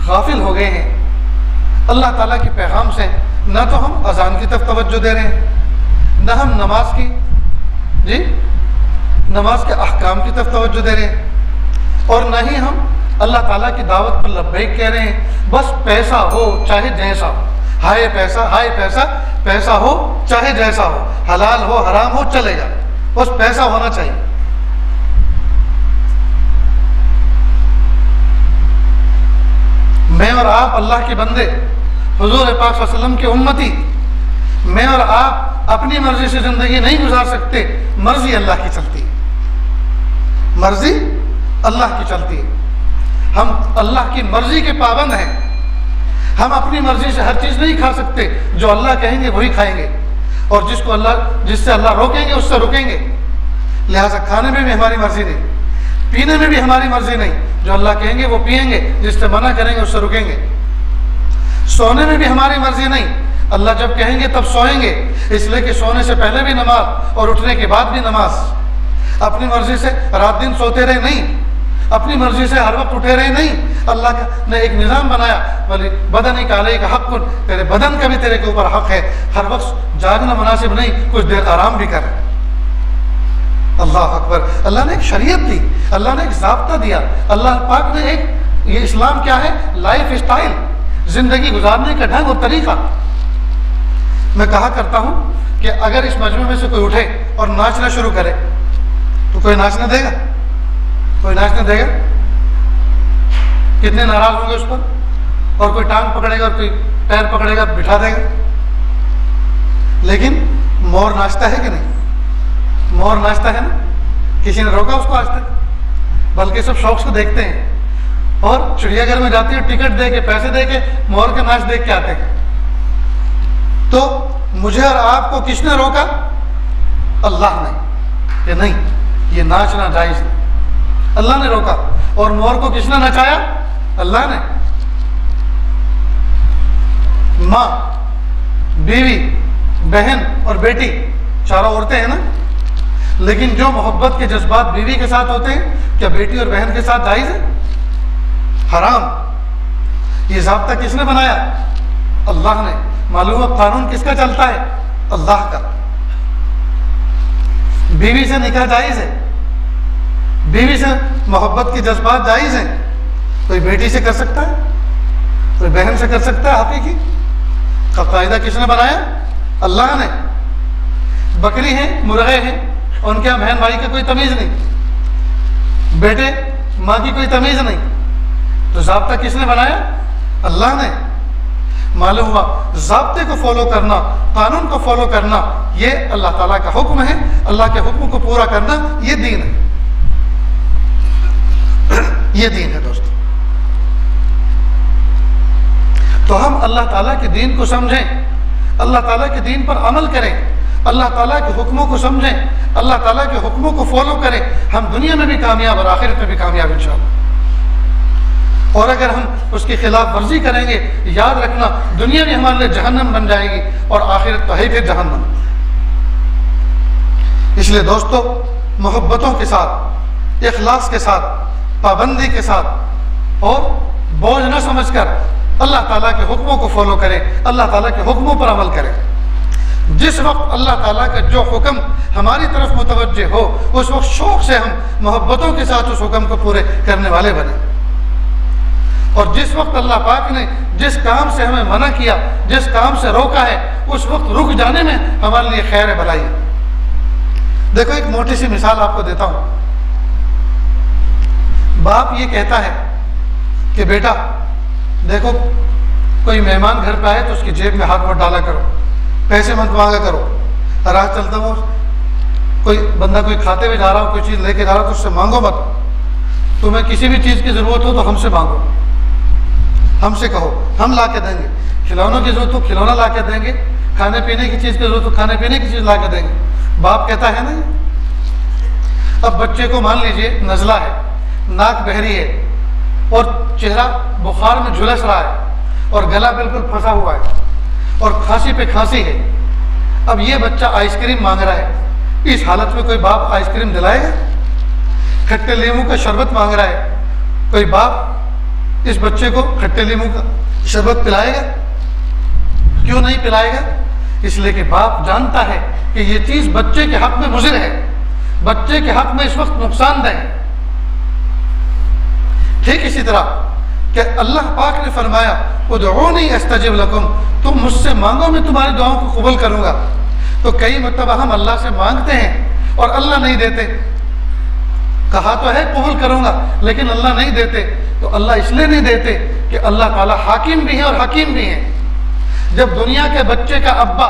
गाफिल हो गए हैं अल्लाह ताला के पैगाम से। ना तो हम अजान की तरफ तवज्जो दे रहे हैं, ना हम नमाज के अहकाम की तरफ तवज्जो दे रहे हैं, और ना ही हम अल्लाह ताला की दावत पर लब्बैक कह रहे हैं। बस पैसा हो चाहे जैसा हो, हाय पैसा, पैसा हो चाहे जैसा हो, हलाल हो हराम हो चलेगा, बस पैसा होना चाहिए। मैं और आप अल्लाह के बंदे, हुजूर पाक सल्लल्लाहु अलैहि वसल्लम के उम्मती, मैं और आप अपनी मर्जी से जिंदगी नहीं गुजार सकते। मर्जी अल्लाह की चलती है, मर्जी अल्लाह की चलती है। हम अल्लाह की मर्जी के पाबंद हैं। हम अपनी मर्जी से हर चीज़ नहीं खा सकते। जो अल्लाह कहेंगे वही खाएंगे, और जिससे अल्लाह रोकेंगे उससे रुकेंगे। लिहाजा खाने में भी हमारी मर्जी नहीं, पीने में भी हमारी मर्जी नहीं। जो अल्लाह कहेंगे वो पिएंगे, जिससे मना करेंगे उससे रुकेंगे। सोने में भी हमारी मर्जी नहीं, अल्लाह जब कहेंगे तब सोएंगे, इसलिए कि सोने से पहले भी नमाज और उठने के बाद भी नमाज। अपनी मर्जी से रात दिन सोते रहे नहीं, अपनी मर्जी से हर वक्त उठे रहे नहीं। अल्लाह ने एक निज़ाम बनाया, बोले बदन का अलैका हक़्क़ुन, तेरे बदन का भी तेरे के ऊपर हक है। हर वक्त जागना मुनासिब नहीं, कुछ देर आराम भी कर। अल्लाह अकबर। अल्लाह ने एक शरीयत दी, अल्लाह ने एक ज़ाब्ता दिया, अल्लाह पाक ने एक, ये इस्लाम क्या है? लाइफ स्टाइल, जिंदगी गुजारने का ढंग और तरीका। मैं कहा करता हूँ कि अगर इस मजमे में से कोई उठे और नाचना शुरू करे तो कोई नाचने देगा? कोई नाचने देगा? कितने नाराज होंगे उस पर। और कोई टांग पकड़ेगा और कोई पैर पकड़ेगा, बिठा देगा। लेकिन मोर नाचता है कि नहीं? मोर नाचता है ना, किसी ने रोका उसको आज तक? बल्कि सब शौक से देखते हैं, और चिड़ियाघर में जाते हैं टिकट दे के, पैसे दे के, मोर का नाच देख के आते हैं। तो मुझे और आपको किसने रोका? अल्लाह ने, कि नहीं ये नाचना जायज नहीं। अल्लाह ने रोका। और मोर को किसने नचाया? अल्लाह ने। माँ, बीवी, बहन और बेटी, चारों औरतें हैं ना। लेकिन जो मोहब्बत के जज्बात बीवी के साथ होते हैं, क्या बेटी और बहन के साथ जायज है? हराम। ये ज़ाब्ता किसने बनाया? अल्लाह ने। मालूम है कानून किसका चलता है? अल्लाह का। बीवी से निकाह जायज़ है, बीवी से मोहब्बत की जज्बात जायज़ है। कोई बेटी से कर सकता है, कोई बहन से कर सकता है। हकीकी का कायदा किसने बनाया? अल्लाह ने। बकरी है, मुर्गे हैं, उनके यहाँ बहन भाई का कोई तमीज़ नहीं, बेटे माँ की कोई तमीज़ नहीं। तो ज़ाब्ता किसने बनाया? अल्लाह ने। मालूम हुआ ज़ाब्ते को फॉलो करना, कानून को फॉलो करना, ये अल्लाह ताला का हुक्म है। अल्लाह के हुक्म को पूरा करना ये दीन है, ये दीन है दोस्तों। तो हम अल्लाह ताला के दीन को समझें, अल्लाह ताला के दीन पर अमल करें, अल्लाह ताला के हुक्मों को समझें, अल्लाह ताला के हुक्मों को फॉलो करें। हम दुनिया में भी कामयाब और आखिरत में भी कामयाब इंशाअल्लाह। और अगर हम उसकी खिलाफ वर्जी करेंगे, याद रखना दुनिया भी हमारे लिए जहन्नम बन जाएगी और आखिरत तो है फिर जहन्नम। इसलिए दोस्तों, मोहब्बतों के साथ, इखलास के साथ, पाबंदी के साथ और बोझ न समझकर अल्लाह ताला के हुक्मों को फॉलो करें, अल्लाह ताला के हुक्मों पर अमल करें। जिस वक्त अल्लाह ताला का जो हुक्म हमारी तरफ मुतवज्जे हो, उस वक्त शौक से हम मोहब्बतों के साथ उस हुक्म को पूरे करने वाले बने। और जिस वक्त अल्लाह पाक ने जिस काम से हमें मना किया, जिस काम से रोका है, उस वक्त रुक जाने में हमारे लिए खैर भलाई है। देखो एक मोटी सी मिसाल आपको देता हूं। बाप ये कहता है कि बेटा देखो, कोई मेहमान घर पे आए तो उसकी जेब में हाथ मत डाला करो, पैसे मत मांगा करो। राह चलता हो कोई बंदा कोई खाते हुए जा रहा हो, कोई चीज़ लेके जा रहा हो तो उससे मांगो मत। तुम्हें किसी भी चीज़ की ज़रूरत हो तो हमसे मांगो, हमसे कहो, हम ला के देंगे। खिलौनों की ज़रूरत हो खिलौना ला के देंगे, खाने पीने की चीज़ की ज़रूरत हो खाने पीने की चीज़ ला के देंगे। बाप कहता है नहीं। अब बच्चे को मान लीजिए नज़ला है, नाक बहरी है और चेहरा बुखार में झुलस रहा है और गला बिल्कुल फंसा हुआ है और खांसी पे खांसी है। अब ये बच्चा आइसक्रीम मांग रहा है। इस हालत में कोई बाप आइसक्रीम दिलाएगा? खट्टे नींबू का शरबत मांग रहा है, कोई बाप इस बच्चे को खट्टे नींबू का शरबत पिलाएगा? क्यों नहीं पिलाएगा? इसलिए कि बाप जानता है कि ये चीज़ बच्चे के हक में मुज़िर है, बच्चे के हक में इस वक्त नुकसानदेह है। ठीक इसी तरह कि अल्लाह पाक ने फरमाया उदऊनी अस्तजिब लकुम, तुम मुझसे मांगो मैं तुम्हारी दुआओं को कबूल करूंगा। तो कई मरतबा हम अल्लाह से मांगते हैं और अल्लाह नहीं देते। कहा तो है कबूल करूंगा, लेकिन अल्लाह नहीं देते। तो अल्लाह इसलिए नहीं देते कि अल्लाह ताला हाकिम भी है और हकीम भी है। जब दुनिया के बच्चे का अब्बा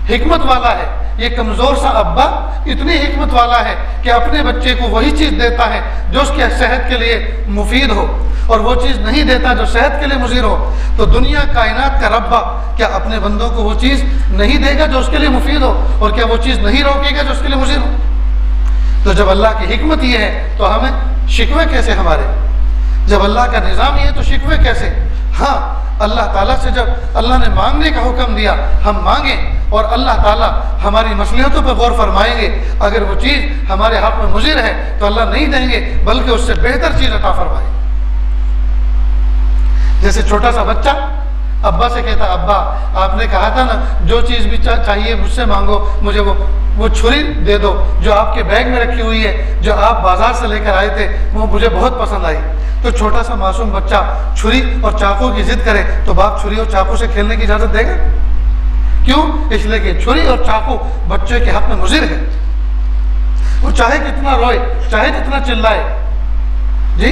हिकमत वाला है, ये कमज़ोर सा अब्बा इतनी हिकमत वाला है कि अपने बच्चे को वही चीज़ देता है जो उसके सेहत के लिए मुफीद हो और वो चीज़ नहीं देता जो सेहत के लिए मुज़िर हो, तो दुनिया कायनात का रब्बा क्या अपने बंदों को वो चीज़ नहीं देगा जो उसके लिए मुफीद हो, और क्या वो चीज़ नहीं रोकेगा जो उसके लिए मुज़िर हो? तो जब अल्लाह की हिकमत ये है तो हमें शिकवे कैसे हमारे? जब अल्लाह का निज़ाम ये है तो शिकवे कैसे? हाँ, अल्लाह ताला से जब अल्लाह ने मांगने का हुक्म दिया, हम मांगें और अल्लाह ताला हमारी मसलियतों पर गौर फरमाएंगे। अगर वो चीज़ हमारे हक़ में मुज़िर है तो अल्लाह नहीं देंगे, बल्कि उससे बेहतर चीज़ अता फरमाएंगे। जैसे छोटा सा बच्चा अब्बा से कहता, अब्बा आपने कहा था ना जो चीज़ भी चाहिए मुझसे मांगो, मुझे वो छुरी दे दो जो आपके बैग में रखी हुई है, जो आप बाजार से लेकर आए थे, वो मुझे बहुत पसंद आई। तो छोटा सा मासूम बच्चा छुरी और चाकू की जिद करे तो बाप छुरी और चाकू से खेलने की इजाज़त देगा? क्यों? इसलिए कि छुरी और चाकू बच्चे के हक़ में मुज़िर है। वो चाहे कितना रोए, चाहे कितना चिल्लाए जी,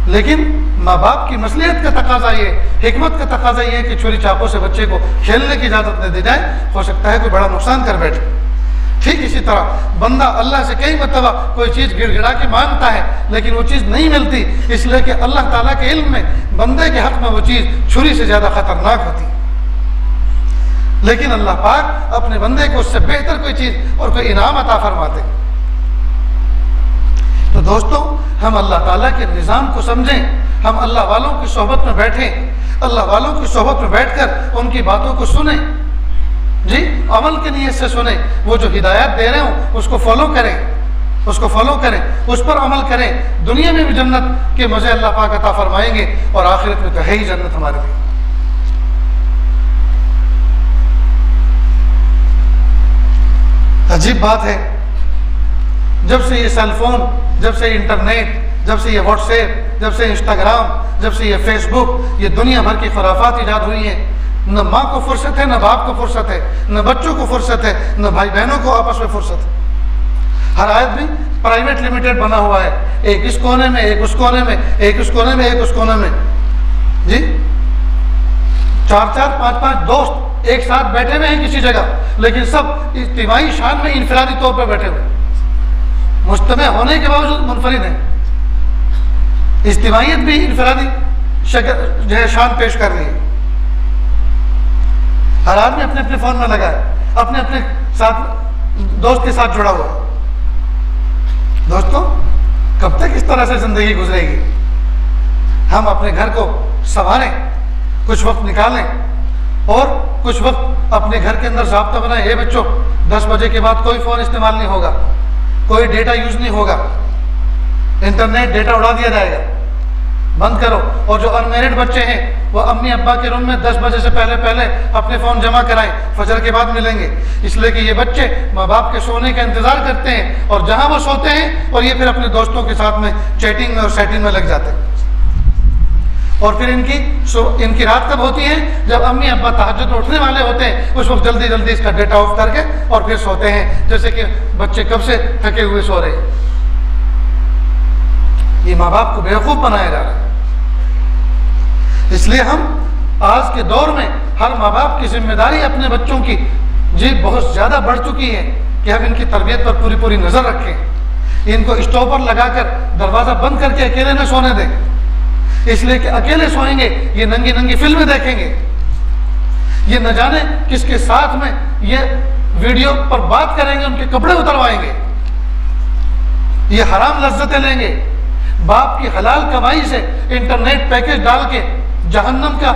लेकिन माँ बाप की मसलियत का तकाजा ये, हिकमत का तकाजा ये कि छुरी चाकू से बच्चे को खेलने की इजाज़त न दी जाए, हो सकता है कोई बड़ा नुकसान कर बैठे। ठीक इसी तरह बंदा अल्लाह से कई मरतबा कोई चीज़ गिड़गिड़ा के मांगता है लेकिन वो चीज़ नहीं मिलती, इसलिए कि अल्लाह ताला के इल्म में बंदे के हक़ में वो चीज़ छुरी से ज़्यादा ख़तरनाक होती है। लेकिन अल्लाह पाक अपने बंदे को उससे बेहतर कोई चीज़ और कोई इनाम अता फरमाते। तो दोस्तों, हम अल्लाह ताला के निज़ाम को समझें, हम अल्लाह वालों की सोहबत में बैठें, अल्लाह वालों की सोहबत में बैठकर उनकी बातों को सुने जी, अमल की नीयत से सुने, वो जो हिदायत दे रहे हो उसको फॉलो करें। उसको फॉलो करें, उस पर अमल करें। दुनिया में भी जन्नत के मज़े अल्लाह पाक अता फरमाएंगे और आखिरत में तो है ही जन्नत हमारे लिए। अजीब बात है, जब से ये सेलफोन, जब से इंटरनेट, जब से ये व्हाट्सएप, जब से इंस्टाग्राम, जब से ये फेसबुक, ये दुनिया भर की खुराफात ईजाद हुई हैं, न माँ को फुर्सत है, न बाप को फुर्सत है, न बच्चों को फुर्सत है, न भाई बहनों को आपस में फुर्सत है। हर आदमी प्राइवेट लिमिटेड बना हुआ है, एक इस कोने में, एक उस कोने में, एक उस कोने में, एक उस कोने में जी। 4-4, 5-5 दोस्त एक साथ बैठे हुए हैं किसी जगह, लेकिन सब इज्तिमाई शान में इनफरादी तौर पर बैठे हुए, मुज्तमा होने के बावजूद मुनफरिद हैं। इज्तिमाइयत भी इनफरादी शक्ल जो है शान पेश कर रही है। हर आदमी अपने अपने फोन में लगा है, अपने अपने साथ दोस्त के साथ जुड़ा हुआ है। दोस्तों, कब तक इस तरह से जिंदगी गुजरेगी? हम अपने घर को संभालें, कुछ वक्त निकालें और कुछ वक्त अपने घर के अंदर ज़ाब्ता बनाएं। ये बच्चों, 10 बजे के बाद कोई फ़ोन इस्तेमाल नहीं होगा, कोई डेटा यूज़ नहीं होगा, इंटरनेट डेटा उड़ा दिया जाएगा, बंद करो। और जो अनमैरिड बच्चे हैं वो अम्मी अब्बा के रूम में 10 बजे से पहले पहले अपने फ़ोन जमा कराएं, फजर के बाद मिलेंगे। इसलिए कि ये बच्चे माँ बाप के सोने का इंतज़ार करते हैं और जहाँ वो सोते हैं और ये फिर अपने दोस्तों के साथ में चैटिंग और सेटिंग में लग जाते हैं। और फिर इनकी रात कब होती है? जब अम्मी अब्बा तहज्जुद में उठने वाले होते हैं, उस वक्त जल्दी जल्दी इसका डेटा ऑफ करके और फिर सोते हैं, जैसे कि बच्चे कब से थके हुए सो रहे हैं। ये माँ बाप को बेवकूफ़ बनाया जा रहा है। इसलिए हम आज के दौर में हर माँ बाप की जिम्मेदारी अपने बच्चों की जी बहुत ज़्यादा बढ़ चुकी है कि हम इनकी तरबियत पर पूरी पूरी नज़र रखें, इनको स्टॉपर लगाकर दरवाज़ा बंद करके अकेले न सोने दें। इसलिए कि अकेले सोएंगे ये नंगी नंगी फिल्में देखेंगे, ये न जाने किसके साथ में ये वीडियो पर बात करेंगे, उनके कपड़े उतरवाएंगे, ये हराम लज्जतें लेंगे, बाप की हलाल कमाई से इंटरनेट पैकेज डाल के जहन्नम का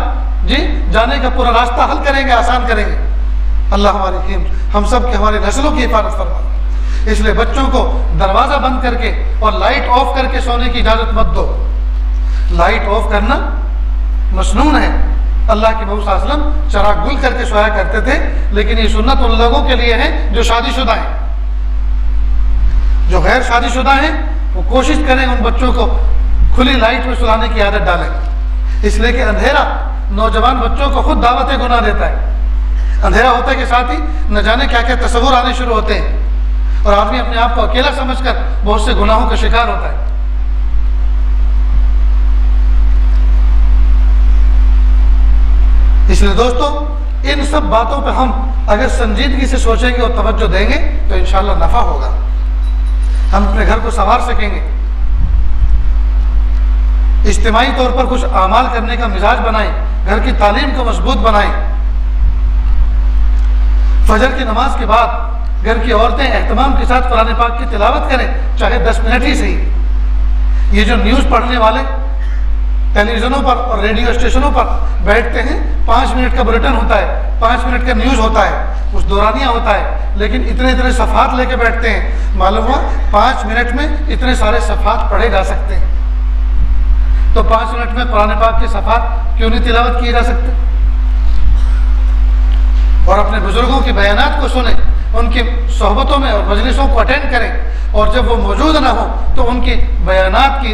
जी जाने का पूरा रास्ता हल करेंगे, आसान करेंगे। अल्लाह हमारी हम सब के हमारी नस्लों की हिफाजत फरमाए। इसलिए बच्चों को दरवाज़ा बंद करके और लाइट ऑफ करके सोने की इजाज़त मत दो। लाइट ऑफ करना मसनून है। अल्लाह के नबी सल्लल्लाहु अलैहि वसल्लम चराग गुल करके सोया करते थे, लेकिन ये सुन्नत उन लोगों के लिए है जो शादीशुदा हैं। जो गैर शादीशुदा हैं वो कोशिश करें उन बच्चों को खुली लाइट में सुलाने की आदत डालें। इसलिए कि अंधेरा नौजवान बच्चों को खुद दावत गुनाह देता है। अंधेरा होते के साथ ही न जाने क्या क्या तस्वुर आने शुरू होते हैं और आदमी अपने आप को अकेला समझकर बहुत से गुनाहों का शिकार होता है। इसलिए दोस्तों, इन सब बातों पर हम अगर संजीदगी से सोचेंगे और तवज्जो देंगे तो इंशाअल्लाह नफ़ा होगा, हम अपने घर को संवार सकेंगे, इज्तिमाई तौर पर कुछ आमाल करने का मिजाज बनाएं, घर की तालीम को मजबूत बनाएं। फजर की नमाज के बाद घर की औरतें एहतमाम के साथ कुरान पाक की तिलावत करें, चाहे 10 मिनट ही सही। ये जो न्यूज़ पढ़ने वाले टेलीविजनों पर और रेडियो स्टेशनों पर बैठते हैं, 5 मिनट का बुलेटिन होता है, 5 मिनट का न्यूज़ होता है, कुछ दौरानिया होता है, लेकिन इतने इतने सफ़ात लेके बैठते हैं। मालूम हुआ 5 मिनट में इतने सारे सफ़ात पढ़े जा सकते हैं, तो 5 मिनट में कुरान पाक के सफ़ात क्यों नहीं तिलावत किए जा सकते? और अपने बुजुर्गों के बयानात को सुने, उनकी सोहबतों में और मजलिसों को अटेंड करें, और जब वो मौजूद ना हो तो उनकी बयानात की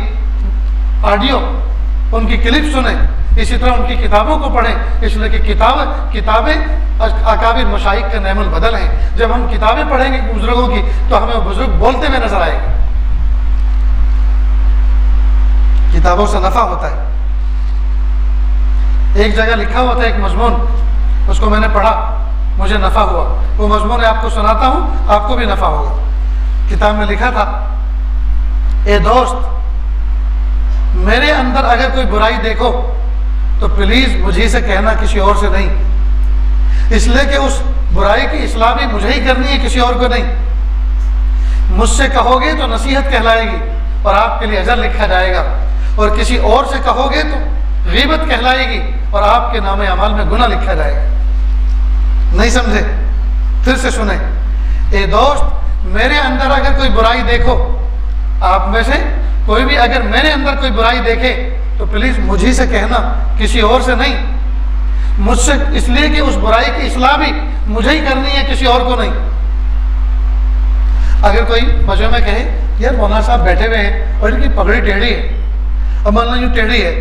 ऑडियो, उनकी क्लिप सुने। इसी तरह उनकी किताबों को पढ़ें, इसलिए कि किताबें अकाबिर मशाइख का नेमुल बदल हैं। जब हम किताबें पढ़ेंगे बुजुर्गों की तो हमें वो बुजुर्ग बोलते हुए नजर आएंगे। किताबों से नफ़ा होता है। एक जगह लिखा हुआ था एक मजमून, उसको मैंने पढ़ा, मुझे नफ़ा हुआ। वो मजमून आपको सुनाता हूँ, आपको भी नफ़ा होगा। किताब में लिखा था, ए दोस्त, मेरे अंदर अगर कोई बुराई देखो तो प्लीज़ मुझे से कहना, किसी और से नहीं, इसलिए कि उस बुराई की इस्लाह भी मुझे ही करनी है, किसी और को नहीं। मुझसे कहोगे तो नसीहत कहलाएगी और आपके लिए अजर लिखा जाएगा, और किसी और से कहोगे तो गीबत कहलाएगी और आपके नामे अमाल में गुनाह लिखा जाएगा। नहीं समझे? फिर से सुने, ए दोस्त, मेरे अंदर अगर कोई बुराई देखो, आप में से कोई भी अगर मेरे अंदर कोई बुराई देखे तो प्लीज मुझी से कहना, किसी और से नहीं। मुझसे इसलिए कि उस बुराई की इस्लाह भी मुझे ही करनी है, किसी और को नहीं। अगर कोई मजे में कहे यार मौलाना साहब बैठे हुए हैं और इनकी पगड़ी टेढ़ी है, अब मान लो यूँ टेढ़ी है,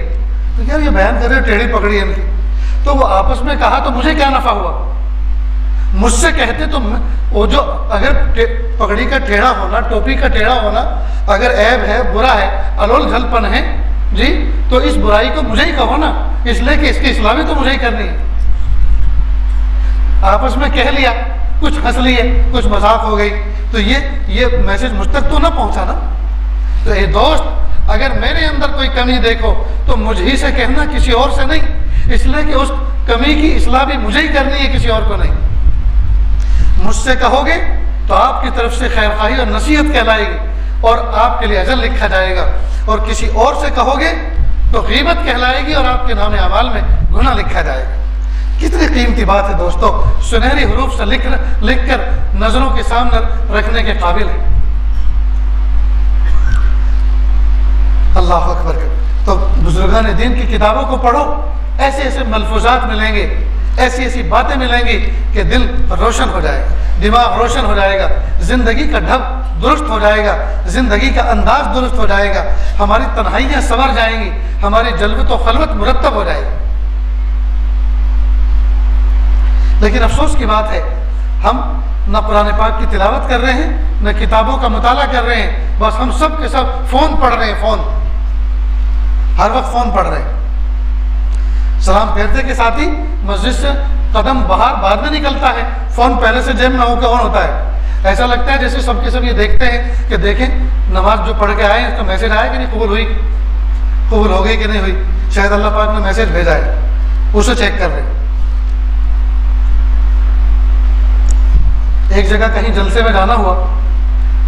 तो क्या ये बयान कर रहे हो टेढ़ी पगड़ी है इनकी, तो वो आपस में कहा तो मुझे क्या नफा हुआ। मुझसे कहते तो वो जो अगर पगड़ी का टेढ़ा होना, टोपी का टेढ़ा होना अगर ऐब है, बुरा है, अलोल झलपन है जी, तो इस बुराई को मुझे ही कहो ना, इसलिए कि इसकी इस्लाह भी तो मुझे ही करनी है। आपस में कह लिया, कुछ हंस लिए, कुछ मजाक हो गई, तो ये मैसेज मुझ तक तो ना पहुंचा ना। तो ये दोस्त अगर मेरे अंदर कोई कमी देखो तो मुझे से कहना, किसी और से नहीं, इसलिए कि उस कमी की इस्लाह भी मुझे ही करनी है, किसी और को नहीं। मुझसे कहोगे तो आपकी तरफ से खैरखाही और नसीहत कहलाएगी और आपके लिए अजर लिखा जाएगा, और किसी और से कहोगे तो गीबत कहलाएगी और आपके नाम अमाल में गुनाह लिखा जाएगा। कितनी कीमती बात है दोस्तों, सुनहरी हरूफ से लिख कर नजरों के सामने रखने के काबिल है। अल्लाह अकबर। तो बुजुर्गान दीन की किताबों को पढ़ो, ऐसे ऐसे मलफूजात मिलेंगे, ऐसी ऐसी बातें मिलेंगी कि दिल रोशन हो जाएगा, दिमाग रोशन हो जाएगा, जिंदगी का ढब दुरुस्त हो जाएगा, जिंदगी का अंदाज दुरुस्त हो जाएगा, हमारी तन्हाइयाँ संवर जाएंगी, हमारी जल्वत और खलवत मुरत्तब हो जाएगी। लेकिन अफसोस की बात है, हम न कुरान पाक की तिलावत कर रहे हैं, न किताबों का मुताला कर रहे हैं, बस हम सब के सब फ़ोन पढ़ रहे हैं, फ़ोन, हर वक्त फ़ोन पढ़ रहे हैं। सलाम फेरते के साथ ही मस्जिद से कदम बाहर बाद में निकलता है, फ़ोन पहले से जेब में होकर ऑन होता है। ऐसा लगता है जैसे सबके सब ये देखते हैं कि देखें नमाज जो पढ़ के आए इसका मैसेज आया कि नहीं, कबूल हुई, कबूल हो गई कि नहीं हुई, शायद अल्लाह पाक ने मैसेज भेजा है, उसे चेक कर रहे हैं। एक जगह कहीं जलसे में जाना हुआ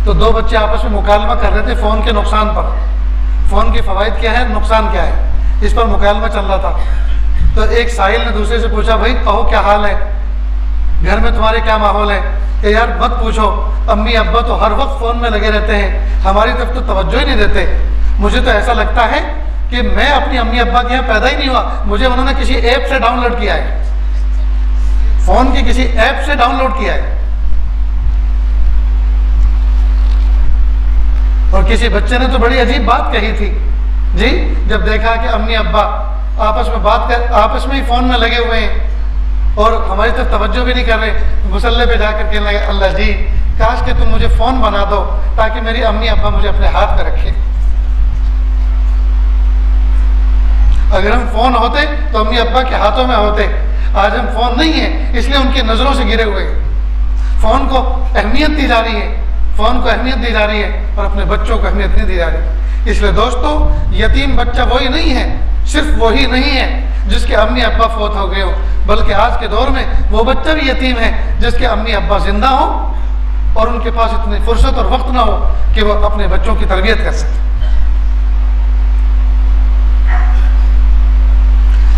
तो दो बच्चे आपस में मुकालमा कर रहे थे फ़ोन के नुकसान पर, फ़ोन के फ़वाइद क्या है, नुकसान क्या है, इस पर मुकालमा चल रहा था। तो एक साहिल ने दूसरे से पूछा, भाई कहो क्या हाल है, घर में तुम्हारे क्या माहौल है। कि यार मत पूछो, अम्मी अब्बा तो हर वक्त फ़ोन में लगे रहते हैं, हमारी तरफ तो तवज्जो ही नहीं देते। मुझे तो ऐसा लगता है कि मैं अपनी अम्मी अब्बा के यहाँ पैदा ही नहीं हुआ, मुझे उन्होंने किसी ऐप से डाउनलोड किया है, फ़ोन की किसी ऐप से डाउनलोड किया है। और किसी बच्चे ने तो बड़ी अजीब बात कही थी जी, जब देखा कि अम्मी अब्बा आपस में ही फ़ोन में लगे हुए हैं और हमारी तरफ तवज्जो भी नहीं कर रहे, मुसल्ले पे जाकर कहने लगे, अल्लाह जी काश कि तुम मुझे फ़ोन बना दो ताकि मेरी अम्मी अब्बा मुझे अपने हाथ में रखें। अगर हम फ़ोन होते तो अम्मी अब्बा के हाथों में होते, आज हम फ़ोन नहीं है इसलिए उनकी नज़रों से गिरे हुए हैं। फ़ोन को अहमियत दी जा रही है, फ़ोन को अहमियत दी जा रही है और अपने बच्चों को अहमियत नहीं दी जा रही। इसलिए दोस्तों, यतीम बच्चा वही नहीं है, सिर्फ वही नहीं है जिसके अम्मी अब्बा फौत हो गए हो, बल्कि आज के दौर में वो बच्चा भी यतीम है जिसके अम्मी अब्बा जिंदा हो और उनके पास इतनी फुर्सत और वक्त ना हो कि वो अपने बच्चों की तरबियत कर सके।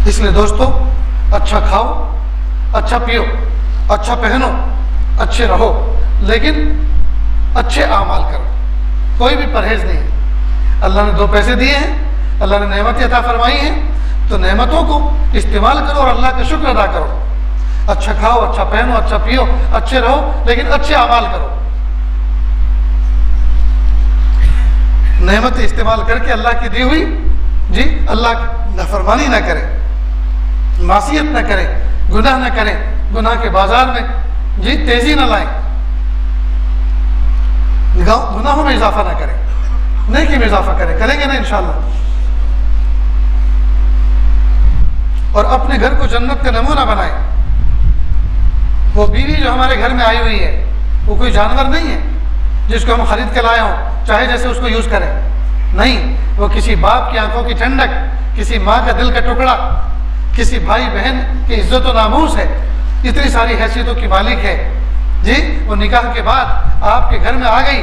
इसलिए दोस्तों, अच्छा खाओ, अच्छा पियो, अच्छा पहनो, अच्छे रहो, लेकिन अच्छे आमाल करो, कोई भी परहेज नहीं। अल्लाह ने दो पैसे दिए हैं, अल्लाह ने नेमतें अता फरमाई हैं, तो नेमतों को इस्तेमाल करो और अल्लाह का शुक्र अदा करो। अच्छा खाओ, अच्छा पहनो, अच्छा पियो, अच्छे रहो, लेकिन अच्छे अमाल करो। नेमतें इस्तेमाल करके अल्लाह की दी हुई जी, अल्लाह की नाफरमानी ना करें, मासियत ना करें, गुनाह ना करें, गुनाह के बाजार में जी तेजी ना लाएं, गुनाहों में इजाफा ना करें, नेकी में इजाफा करें, करेंगे ना इंशाअल्लाह। और अपने घर को जन्नत का नमूना बनाएं। वो बीवी जो हमारे घर में आई हुई है वो कोई जानवर नहीं है जिसको हम खरीद के लाए हों, चाहे जैसे उसको यूज करें, नहीं, वो किसी बाप की आंखों की ठंडक, किसी माँ का दिल का टुकड़ा, किसी भाई बहन की इज्जत और नामूस है, इतनी सारी हैसियतों की मालिक है जी। वो निकाह के बाद आपके घर में आ गई,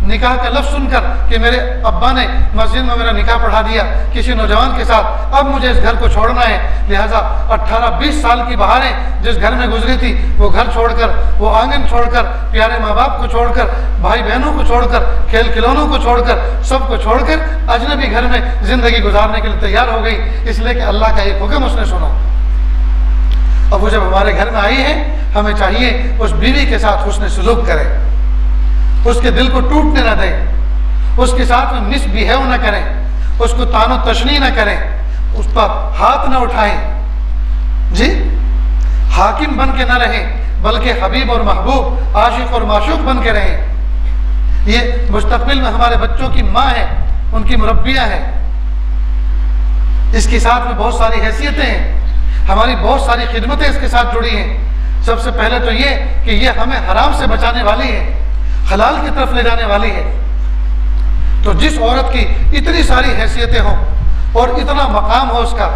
निकाह का लफ्ज़ सुनकर कि मेरे अब्बा ने मस्जिद में मेरा निकाह पढ़ा दिया किसी नौजवान के साथ, अब मुझे इस घर को छोड़ना है, लिहाजा 18-20 साल की बहारें जिस घर में गुजरी थी वो घर छोड़कर, वो आंगन छोड़कर, प्यारे माँ बाप को छोड़कर, भाई बहनों को छोड़कर, खेल खिलौनों को छोड़कर, सबको छोड़कर अजनबी घर में ज़िंदगी गुजारने के लिए तैयार हो गई, इसलिए कि अल्लाह का एक हुक्म उसने सुना। अब वो जब हमारे घर में आई है, हमें चाहिए उस बीवी के साथ हुस्न सलूक करें, उसके दिल को टूटने न दें, उसके साथ में मिसबिहेव न करें, उसको तानो तशनी न करें, उस पर हाथ न उठाएं। जी, हाकिम बन के न रहें, बल्कि हबीब और महबूब, आशिक और माशूक बन के रहें। ये मुस्तकबिल में हमारे बच्चों की माँ है, उनकी मुरब्बिया है। इसके साथ में बहुत सारी हैसियतें हैं, हमारी बहुत सारी खिदमतें इसके साथ जुड़ी हैं। सबसे पहले तो ये कि ये हमें हराम से बचाने वाली है, हलाल की तरफ ले जाने वाली है। तो जिस औरत की इतनी सारी हैसियतें हों और इतना मकाम हो उसका,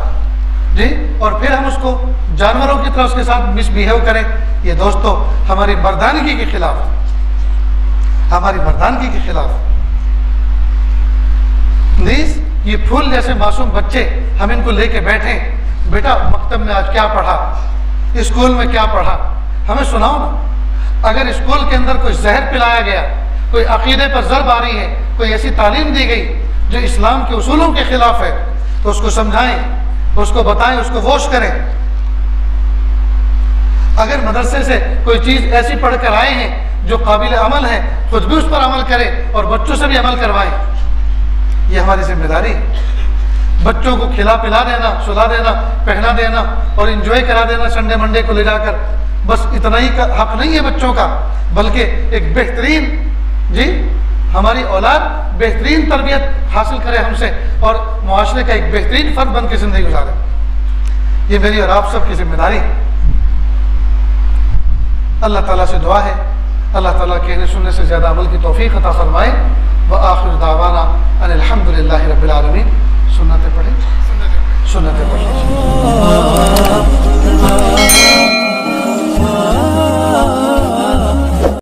जी, और फिर हम उसको जानवरों की तरह उसके साथ मिसबिहेव करें, ये दोस्तों हमारी मर्दानगी के खिलाफ, हमारी मर्दानगी के खिलाफ। प्लीज ये फूल जैसे मासूम बच्चे, हम इनको लेके बैठे, बेटा मकतब में आज क्या पढ़ा, स्कूल में क्या पढ़ा, हमें सुनाओ ना। अगर स्कूल के अंदर कोई जहर पिलाया गया, कोई अकीदे पर ज़र्ब आ रही है, कोई ऐसी तालीम दी गई जो इस्लाम के उसूलों के खिलाफ है, तो उसको समझाएं, उसको बताएं, उसको वोश करें। अगर मदरसे से कोई चीज़ ऐसी पढ़ कर आए हैं जो काबिल अमल है, खुद भी उस पर अमल करें और बच्चों से भी अमल करवाएं। ये हमारी जिम्मेदारी है। बच्चों को खिला पिला देना, सुला देना, पहना देना और इंजॉय करा देना संडे मंडे को ले जाकर, बस इतना ही का हक नहीं है बच्चों का, बल्कि एक बेहतरीन, जी, हमारी औलाद बेहतरीन तरबियत हासिल करे हमसे और मुआशरे का एक बेहतरीन फर्द बन के ज़िंदगी गुजारे। ये मेरी और आप सब की जिम्मेदारी है। अल्लाह ताला से दुआ है, अल्लाह ताला कहने सुनने से ज़्यादा अमल की तौफीक अता फरमाए। व आखिर दावाना अनिल हम्दुलिल्लाहि रब्बिल आलमीन। सुन्नतें पढ़ें, सुन्नतें पढ़ें।